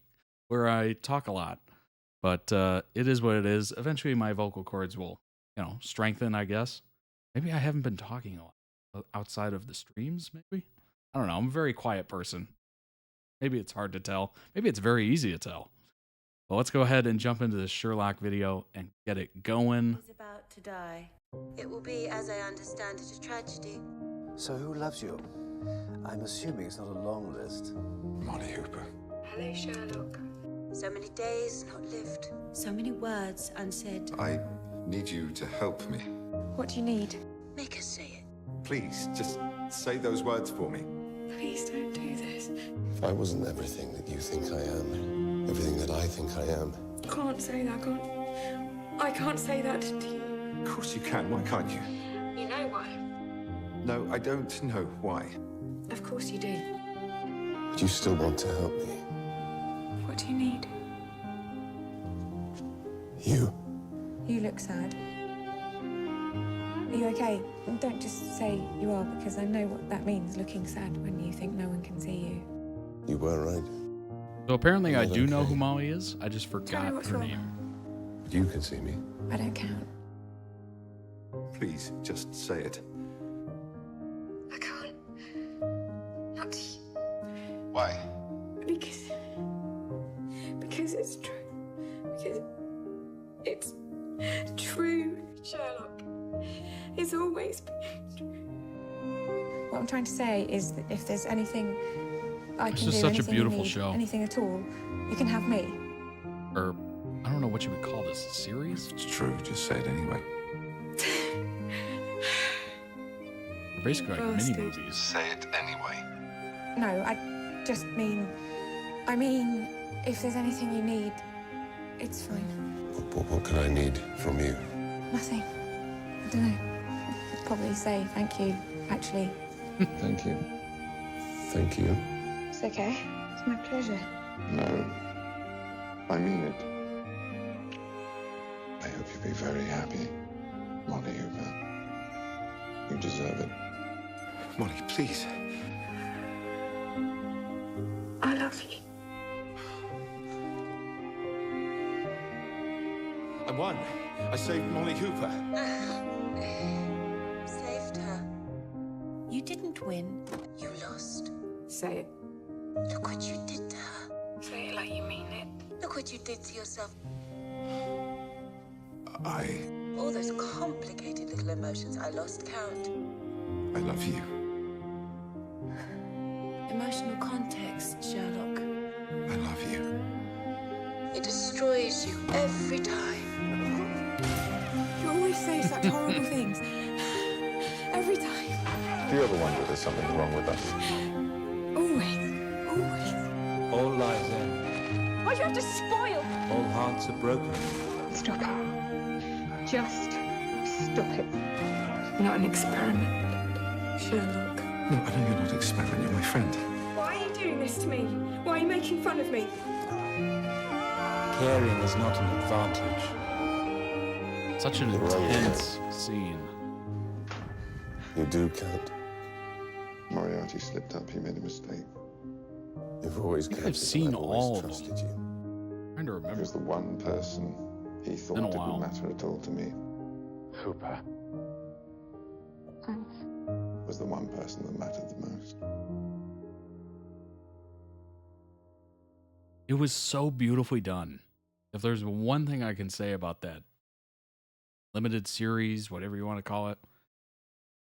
where I talk a lot. But it is what it is. Eventually, my vocal cords will, strengthen, I guess. Maybe I haven't been talking a lot outside of the streams, maybe? I don't know. I'm a very quiet person. Maybe it's hard to tell. Maybe it's very easy to tell. Well, let's go ahead and jump into this Sherlock video and get it going. He's about to die. It will be, as I understand it, a tragedy. So who loves you? I'm assuming it's not a long list. Molly Hooper. Hello, Sherlock. So many days not lived. So many words unsaid. I need you to help me. What do you need? Make us say it. Please, just say those words for me. Please don't do this. If I wasn't everything that you think I am, everything that I think I am. Can't say that, I can't say that to you. Of course you can. Why can't you? You know why? No, I don't know why. Of course you do. But you still want to help me. What do you need? You. You look sad. Are you okay? Don't just say you are, because I know what that means, looking sad when you think no one can see you. You were right. So apparently I do know who Molly is. I just forgot her name. You can see me. I don't count. Please, just say it. I can't. Not to you. Why? Because it's true. Because it's true, Sherlock. It's always been true. What I'm trying to say is that if there's anything I can do, This is such a anything you beautiful need, show. anything at all, you can have me. Or, I don't know what you would call this, a series? It's true, just say it anyway. They're basically like Bastard. mini movies. Say it anyway. No, I just mean, if there's anything you need, it's fine. What can I need from you? Nothing. I don't know. I'd probably say thank you, actually. Thank you. Thank you. It's okay. It's my pleasure. No. I mean it. I hope you'll be very happy, Molly Hooper. You deserve it. Molly, please. I love you. I won. I saved Molly Hooper. Saved her. You didn't win. You lost. Say it. Look what you did to her. Say it like you mean it. Look what you did to yourself. All those complicated little emotions, I lost count. I love you. Emotional context, Sherlock. I love you. It destroys you every time. You always say such horrible things. Every time. Do you ever wonder there's something wrong with us? Always. All lies end. Why'd you have to spoil? All hearts are broken. Stop it. Just stop it. You're not an experiment, Sherlock. No, I know you're not an experiment. You're my friend. Why are you doing this to me? Why are you making fun of me? Caring is not an advantage. Such an intense scene. You do count. Moriarty slipped up. He made a mistake. You've always counted. I've seen all of them. Trusted you. I'm trying to remember. He was the one person he thought Been a didn't while. matter at all to me. Hooper. Was the one person that mattered the most. It was so beautifully done. If there's one thing I can say about that limited series, whatever you want to call it,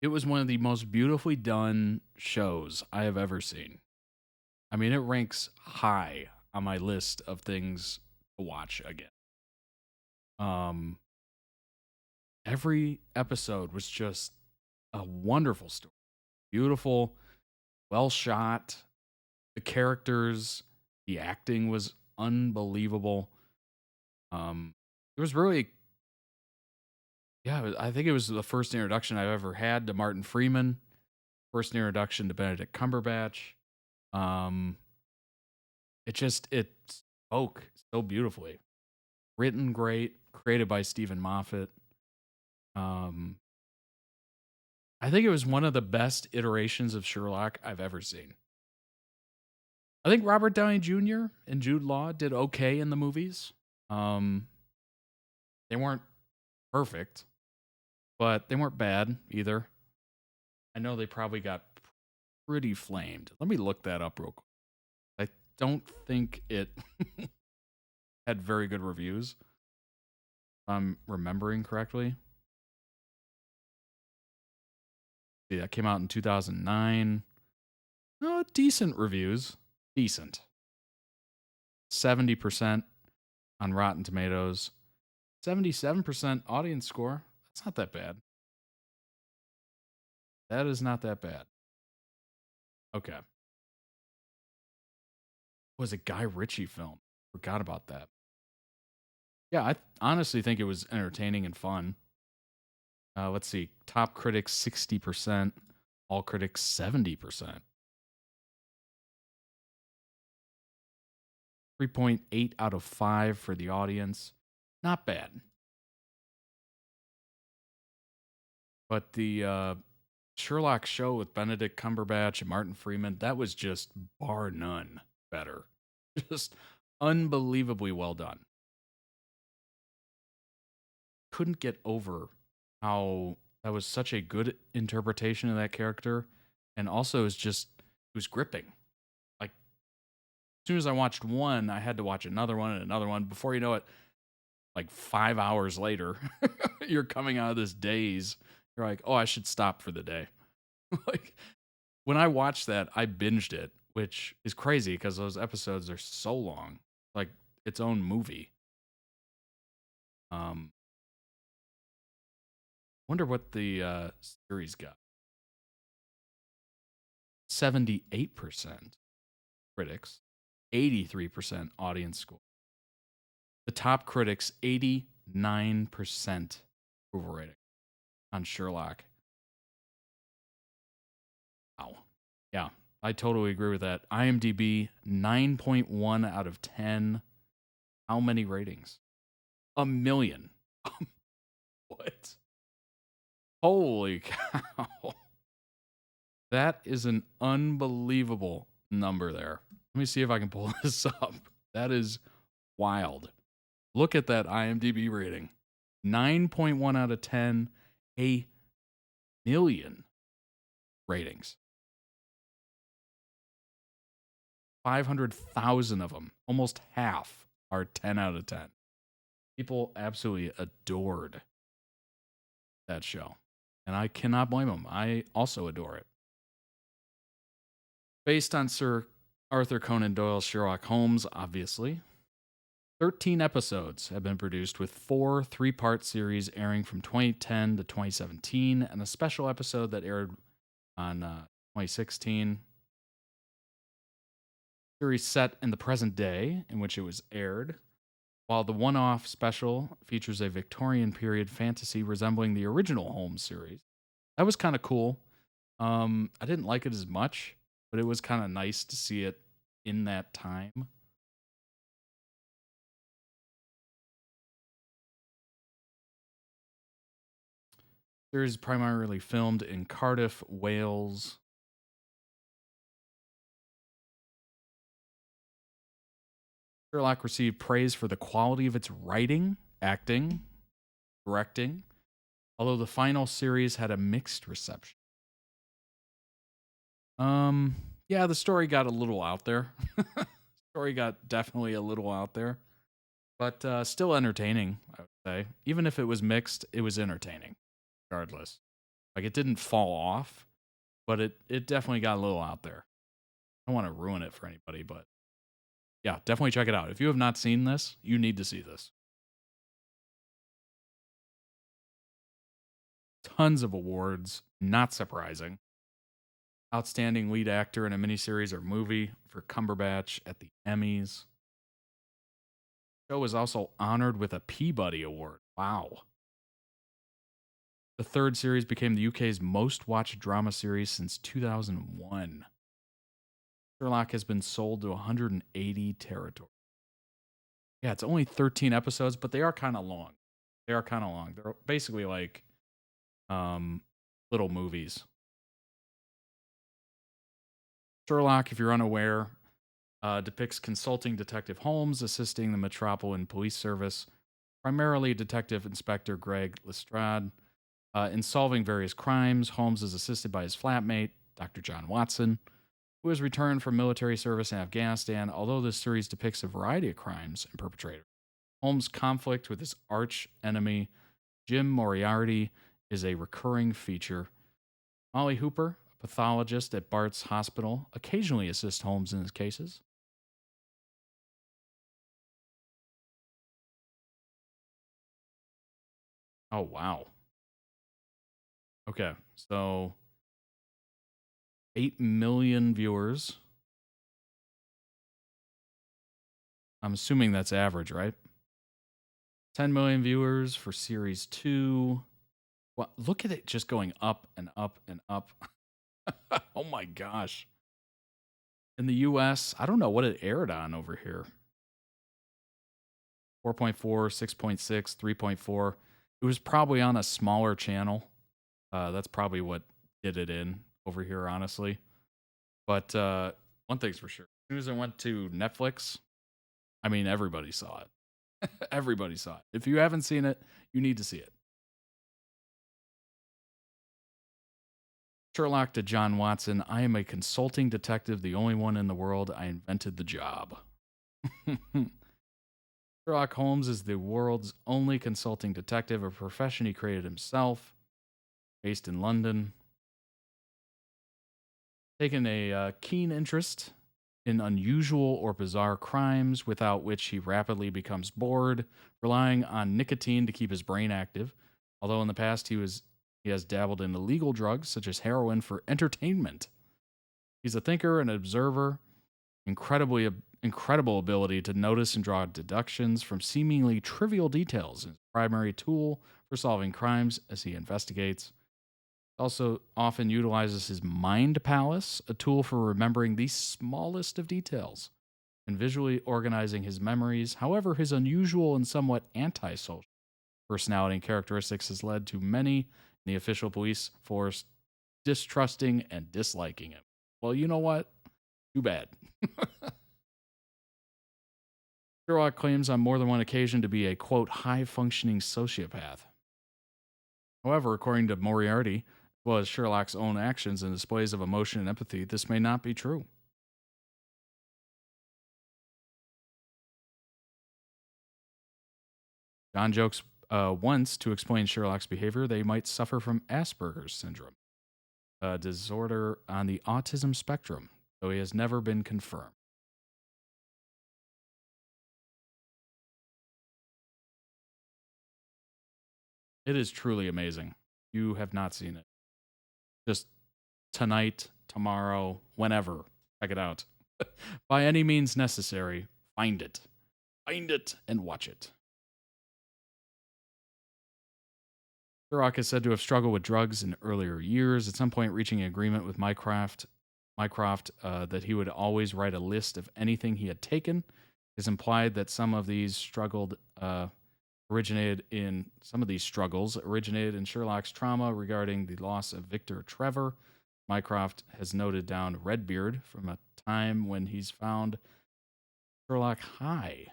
it was one of the most beautifully done shows I have ever seen. I mean, it ranks high on my list of things to watch again. Every episode was just a wonderful story. Beautiful, well shot. The characters, the acting was unbelievable. It was really Yeah, I think it was the first introduction I've ever had to Martin Freeman. First introduction to Benedict Cumberbatch. It spoke so beautifully. Written great, created by Stephen Moffat. I think it was one of the best iterations of Sherlock I've ever seen. I think Robert Downey Jr. and Jude Law did okay in the movies. They weren't perfect, but they weren't bad either. I know they probably got pretty flamed. Let me look that up real quick. I don't think it had very good reviews, if I'm remembering correctly. See, that came out in 2009. Oh, decent reviews. Decent. 70% on Rotten Tomatoes. 77% audience score. That's not that bad. That is not that bad. Okay. Was a Guy Ritchie film. Forgot about that. Yeah, I honestly think it was entertaining and fun. Let's see. Top critics 60%. All critics 70%. 3.8 out of 5 for the audience. Not bad. But the Sherlock show with Benedict Cumberbatch and Martin Freeman, that was just bar none better. Just unbelievably well done. Couldn't get over how that was such a good interpretation of that character. And also it was gripping. Like, as soon as I watched one, I had to watch another one and another one. Before you know it, like 5 hours later, you're coming out of this daze. You're like, oh, I should stop for the day. Like, when I watched that, I binged it, which is crazy because those episodes are so long. Like, its own movie. Wonder what the series got. 78% critics, 83% audience score. The top critics, 89% approval rating on Sherlock. Wow. Yeah, I totally agree with that. IMDb, 9.1 out of 10. How many ratings? 1 million. What? Holy cow. That is an unbelievable number there. Let me see if I can pull this up. That is wild. Look at that IMDb rating. 9.1 out of 10. 1 million ratings. 500,000 of them, almost half, are 10 out of 10. People absolutely adored that show. And I cannot blame them. I also adore it. Based on Sir Arthur Conan Doyle's Sherlock Holmes, obviously. 13 episodes have been produced, with 4 3-part series airing from 2010 to 2017, and a special episode that aired on 2016. Series set in the present day in which it was aired, while the one-off special features a Victorian period fantasy resembling the original Holmes series. That was kind of cool. I didn't like it as much, but it was kind of nice to see it in that time. Series is primarily filmed in Cardiff, Wales. Sherlock received praise for the quality of its writing, acting, directing, although the final series had a mixed reception. Yeah, the story got a little out there. Story got definitely a little out there, but still entertaining, I would say. Even if it was mixed, it was entertaining, regardless. Like, it didn't fall off, but it definitely got a little out there. I don't want to ruin it for anybody, but yeah, definitely check it out. If you have not seen this, you need to see this. Tons of awards, not surprising. Outstanding lead actor in a miniseries or movie for Cumberbatch at the Emmys. The show was also honored with a Peabody Award. Wow. The third series became the UK's most watched drama series since 2001. Sherlock has been sold to 180 territories. Yeah, it's only 13 episodes, but they are kind of long. They're basically like little movies. Sherlock, if you're unaware, depicts consulting Detective Holmes assisting the Metropolitan Police Service, primarily Detective Inspector Greg Lestrade, in solving various crimes. Holmes is assisted by his flatmate, Dr. John Watson, who has returned from military service in Afghanistan. Although this series depicts a variety of crimes and perpetrators, Holmes' conflict with his arch enemy, Jim Moriarty, is a recurring feature. Molly Hooper, a pathologist at Bart's hospital, occasionally assists Holmes in his cases. Oh, wow. Okay, so 8 million viewers. I'm assuming that's average, right? 10 million viewers for series 2. Well, look at it just going up and up and up. Oh my gosh. In the US, I don't know what it aired on over here. 4.4, 6.6, 3.4. It was probably on a smaller channel. That's probably what did it in over here, honestly. But one thing's for sure. As soon as I went to Netflix, I mean, everybody saw it. Everybody saw it. If you haven't seen it, you need to see it. Sherlock to John Watson. I am a consulting detective, the only one in the world. I invented the job. Sherlock Holmes is the world's only consulting detective, a profession he created himself, based in London. Taken a keen interest in unusual or bizarre crimes, without which he rapidly becomes bored, relying on nicotine to keep his brain active. Although in the past he has dabbled in illegal drugs such as heroin for entertainment. He's a thinker and observer, incredible ability to notice and draw deductions from seemingly trivial details, his primary tool for solving crimes as he investigates. Also often utilizes his mind palace, a tool for remembering the smallest of details and visually organizing his memories. However, his unusual and somewhat antisocial personality and characteristics has led to many in the official police force distrusting and disliking him. Well, you know what? Too bad. Sherlock claims on more than one occasion to be a, quote, high-functioning sociopath. However, according to Moriarty, as well as Sherlock's own actions and displays of emotion and empathy, this may not be true. John jokes once to explain Sherlock's behavior, they might suffer from Asperger's syndrome, a disorder on the autism spectrum, though he has never been confirmed. It is truly amazing. You have not seen it. Just tonight, tomorrow, whenever. Check it out. By any means necessary, find it. Find it and watch it. Sherlock is said to have struggled with drugs in earlier years, at some point reaching an agreement with Mycroft that he would always write a list of anything he had taken. It is implied that some of these struggles originated in Sherlock's trauma regarding the loss of Victor Trevor. Mycroft has noted down Redbeard from a time when he's found Sherlock high.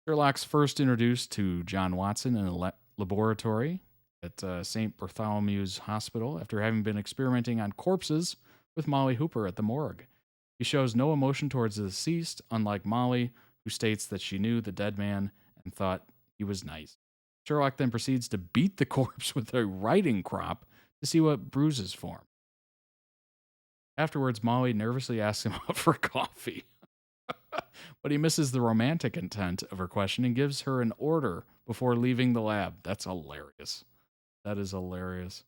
Sherlock's first introduced to John Watson in a laboratory at St. Bartholomew's Hospital after having been experimenting on corpses with Molly Hooper at the morgue. He shows no emotion towards the deceased, unlike Molly, who states that she knew the dead man and thought he was nice. Sherlock then proceeds to beat the corpse with a riding crop to see what bruises form. Afterwards, Molly nervously asks him out for coffee. But he misses the romantic intent of her question and gives her an order before leaving the lab. That's hilarious. That is hilarious.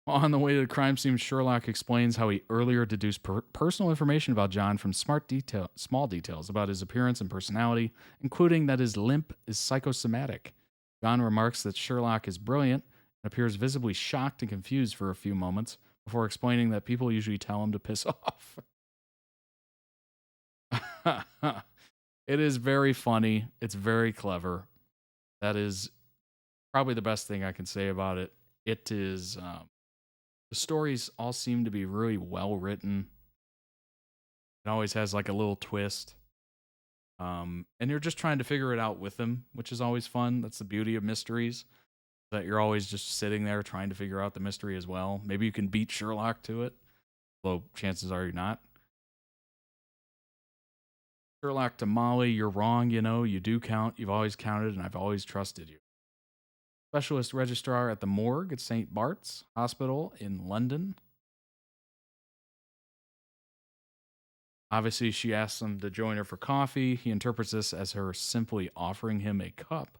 On the way to the crime scene, Sherlock explains how he earlier deduced personal information about John from small details about his appearance and personality, including that his limp is psychosomatic. John remarks that Sherlock is brilliant and appears visibly shocked and confused for a few moments before explaining that people usually tell him to piss off. It is very funny. It's very clever. That is probably the best thing I can say about it. It is... the stories all seem to be really well written. It always has like a little twist. And you're just trying to figure it out with them, which is always fun. That's the beauty of mysteries, that you're always just sitting there trying to figure out the mystery as well. Maybe you can beat Sherlock to it, though chances are you're not. Sherlock to Molly, you're wrong, you know, you do count. You've always counted, and I've always trusted you. Specialist registrar at the morgue at St. Bart's Hospital in London. Obviously, she asks him to join her for coffee. He interprets this as her simply offering him a cup,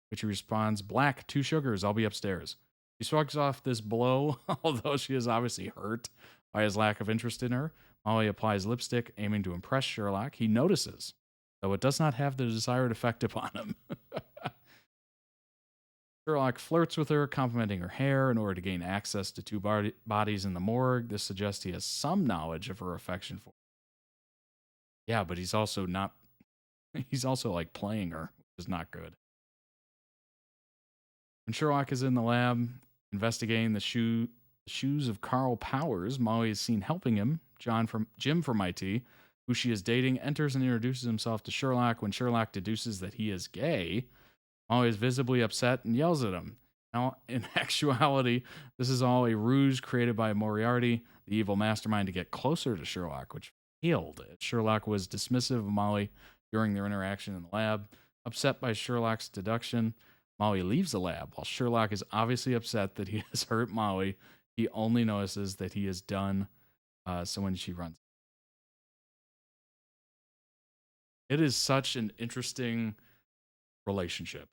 which he responds, "Black, 2 sugars, I'll be upstairs." She shrugs off this blow, although she is obviously hurt by his lack of interest in her. Molly applies lipstick, aiming to impress Sherlock. He notices, though it does not have the desired effect upon him. Sherlock flirts with her, complimenting her hair in order to gain access to 2 bodies in the morgue. This suggests he has some knowledge of her affection for her. Yeah, but he's also not... He's also, like, playing her, which is not good. When Sherlock is in the lab, investigating the shoes of Carl Powers, Molly is seen helping him. Jim from IT, who she is dating, enters and introduces himself to Sherlock. When Sherlock deduces that he is gay, Molly is visibly upset and yells at him. Now, in actuality, this is all a ruse created by Moriarty, the evil mastermind, to get closer to Sherlock, which failed. Sherlock was dismissive of Molly during their interaction in the lab. Upset by Sherlock's deduction, Molly leaves the lab. While Sherlock is obviously upset that he has hurt Molly, he only notices that he is done. So when she runs, it is such an interesting relationship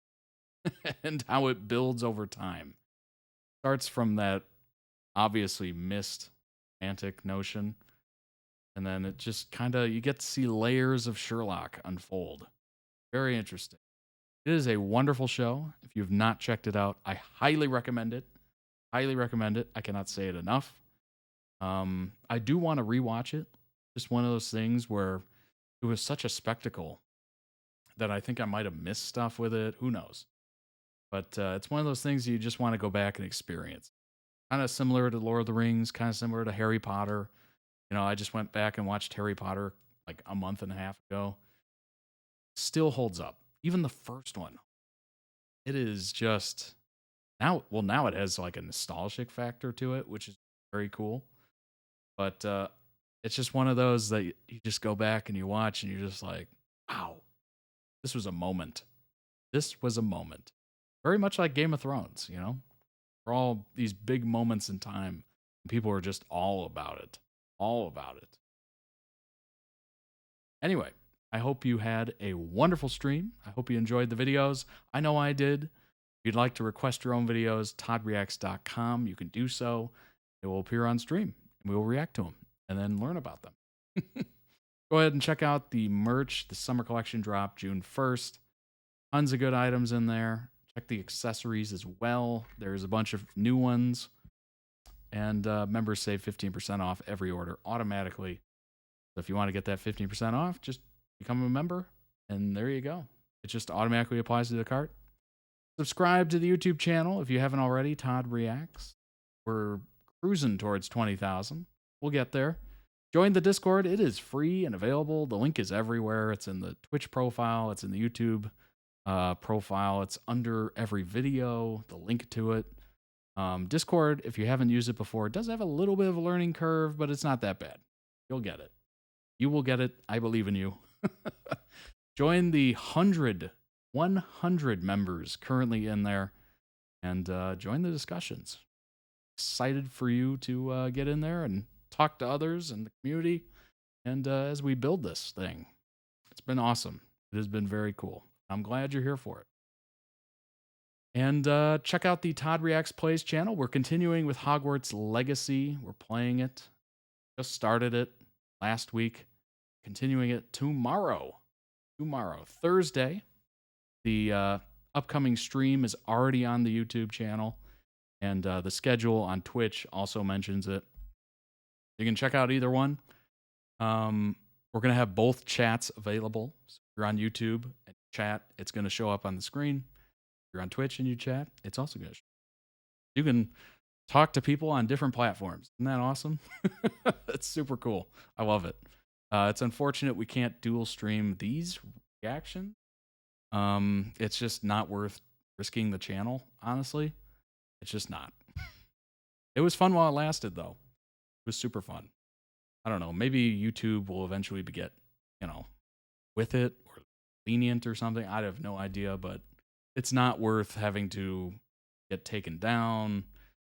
and how it builds over time. Starts from that obviously missed romantic notion, and then it just kind of, you get to see layers of Sherlock unfold. Very interesting. It is a wonderful show. If you've not checked it out, I highly recommend it. Highly recommend it. I cannot say it enough. I do want to rewatch it. Just one of those things where it was such a spectacle that I think I might have missed stuff with it. Who knows? But it's one of those things you just want to go back and experience. Kind of similar to Lord of the Rings, kind of similar to Harry Potter. You know, I just went back and watched Harry Potter like a month and a half ago. Still holds up. Even the first one. It is just... Now it has like a nostalgic factor to it, which is very cool. But it's just one of those that you just go back and you watch and you're just like, wow, this was a moment. This was a moment. Very much like Game of Thrones, you know? For all these big moments in time, people are just all about it. All about it. Anyway, I hope you had a wonderful stream. I hope you enjoyed the videos. I know I did. If you'd like to request your own videos, toddreacts.com. You can do so. It will appear on stream, and we will react to them and then learn about them. Go ahead and check out the merch. The summer collection dropped June 1st. Tons of good items in there. Check the accessories as well. There's a bunch of new ones. And members save 15% off every order automatically. So if you want to get that 15% off, just become a member, and there you go. It just automatically applies to the cart. Subscribe to the YouTube channel if you haven't already, Todd Reacts. We're cruising towards 20,000. We'll get there. Join the Discord. It is free and available. The link is everywhere. It's in the Twitch profile. It's in the YouTube profile. It's under every video, the link to it. Discord, if you haven't used it before, it does have a little bit of a learning curve, but it's not that bad. You'll get it. You will get it. I believe in you. Join the 100 members currently in there and join the discussions. Excited for you to get in there and talk to others in the community, and as we build this thing. It's been awesome. It has been very cool. I'm glad you're here for it. And check out the Todd Reacts Plays channel. We're continuing with Hogwarts Legacy. We're playing it. Just started it last week. Continuing it tomorrow. Thursday. The upcoming stream is already on the YouTube channel. And the schedule on Twitch also mentions it. You can check out either one. We're going to have both chats available. So if you're on YouTube and chat, it's going to show up on the screen. If you're on Twitch and you chat, it's also going to show up. You can talk to people on different platforms. Isn't that awesome? It's super cool. I love it. It's unfortunate we can't dual stream these reactions. It's just not worth risking the channel, honestly. It's just not. It was fun while it lasted, though. It was super fun. I don't know. Maybe YouTube will eventually get, with it or lenient or something. I have no idea, but it's not worth having to get taken down.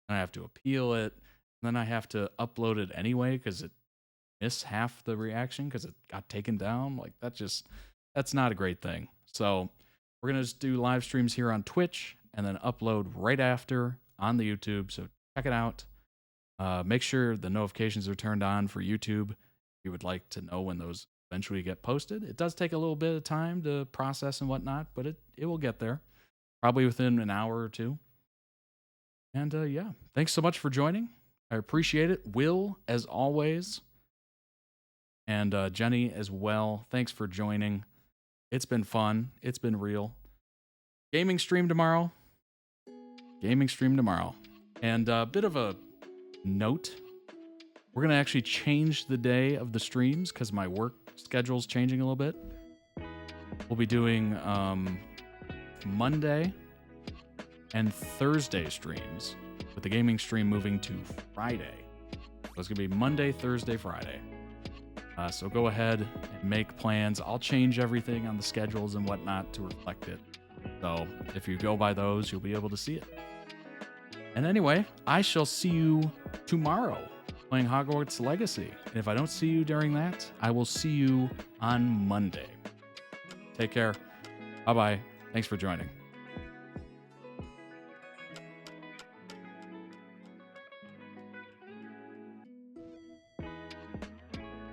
And I have to appeal it. And then I have to upload it anyway because it missed half the reaction because it got taken down. Like, that's not a great thing. So we're going to just do live streams here on Twitch and then upload right after on the YouTube. So check it out. Make sure the notifications are turned on for YouTube if you would like to know when those eventually get posted. It does take a little bit of time to process and whatnot, but it will get there. Probably within an hour or two. And yeah, thanks so much for joining. I appreciate it. Will, as always. And Jenny as well. Thanks for joining. It's been fun. It's been real. Gaming stream tomorrow. And a bit of a note. We're going to actually change the day of the streams because my work schedule's changing a little bit. We'll be doing Monday and Thursday streams, with the gaming stream moving to Friday. So it's going to be Monday, Thursday, Friday. So go ahead and make plans. I'll change everything on the schedules and whatnot to reflect it. So if you go by those, you'll be able to see it. And anyway, I shall see you tomorrow playing Hogwarts Legacy. And if I don't see you during that, I will see you on Monday. Take care. Bye-bye. Thanks for joining.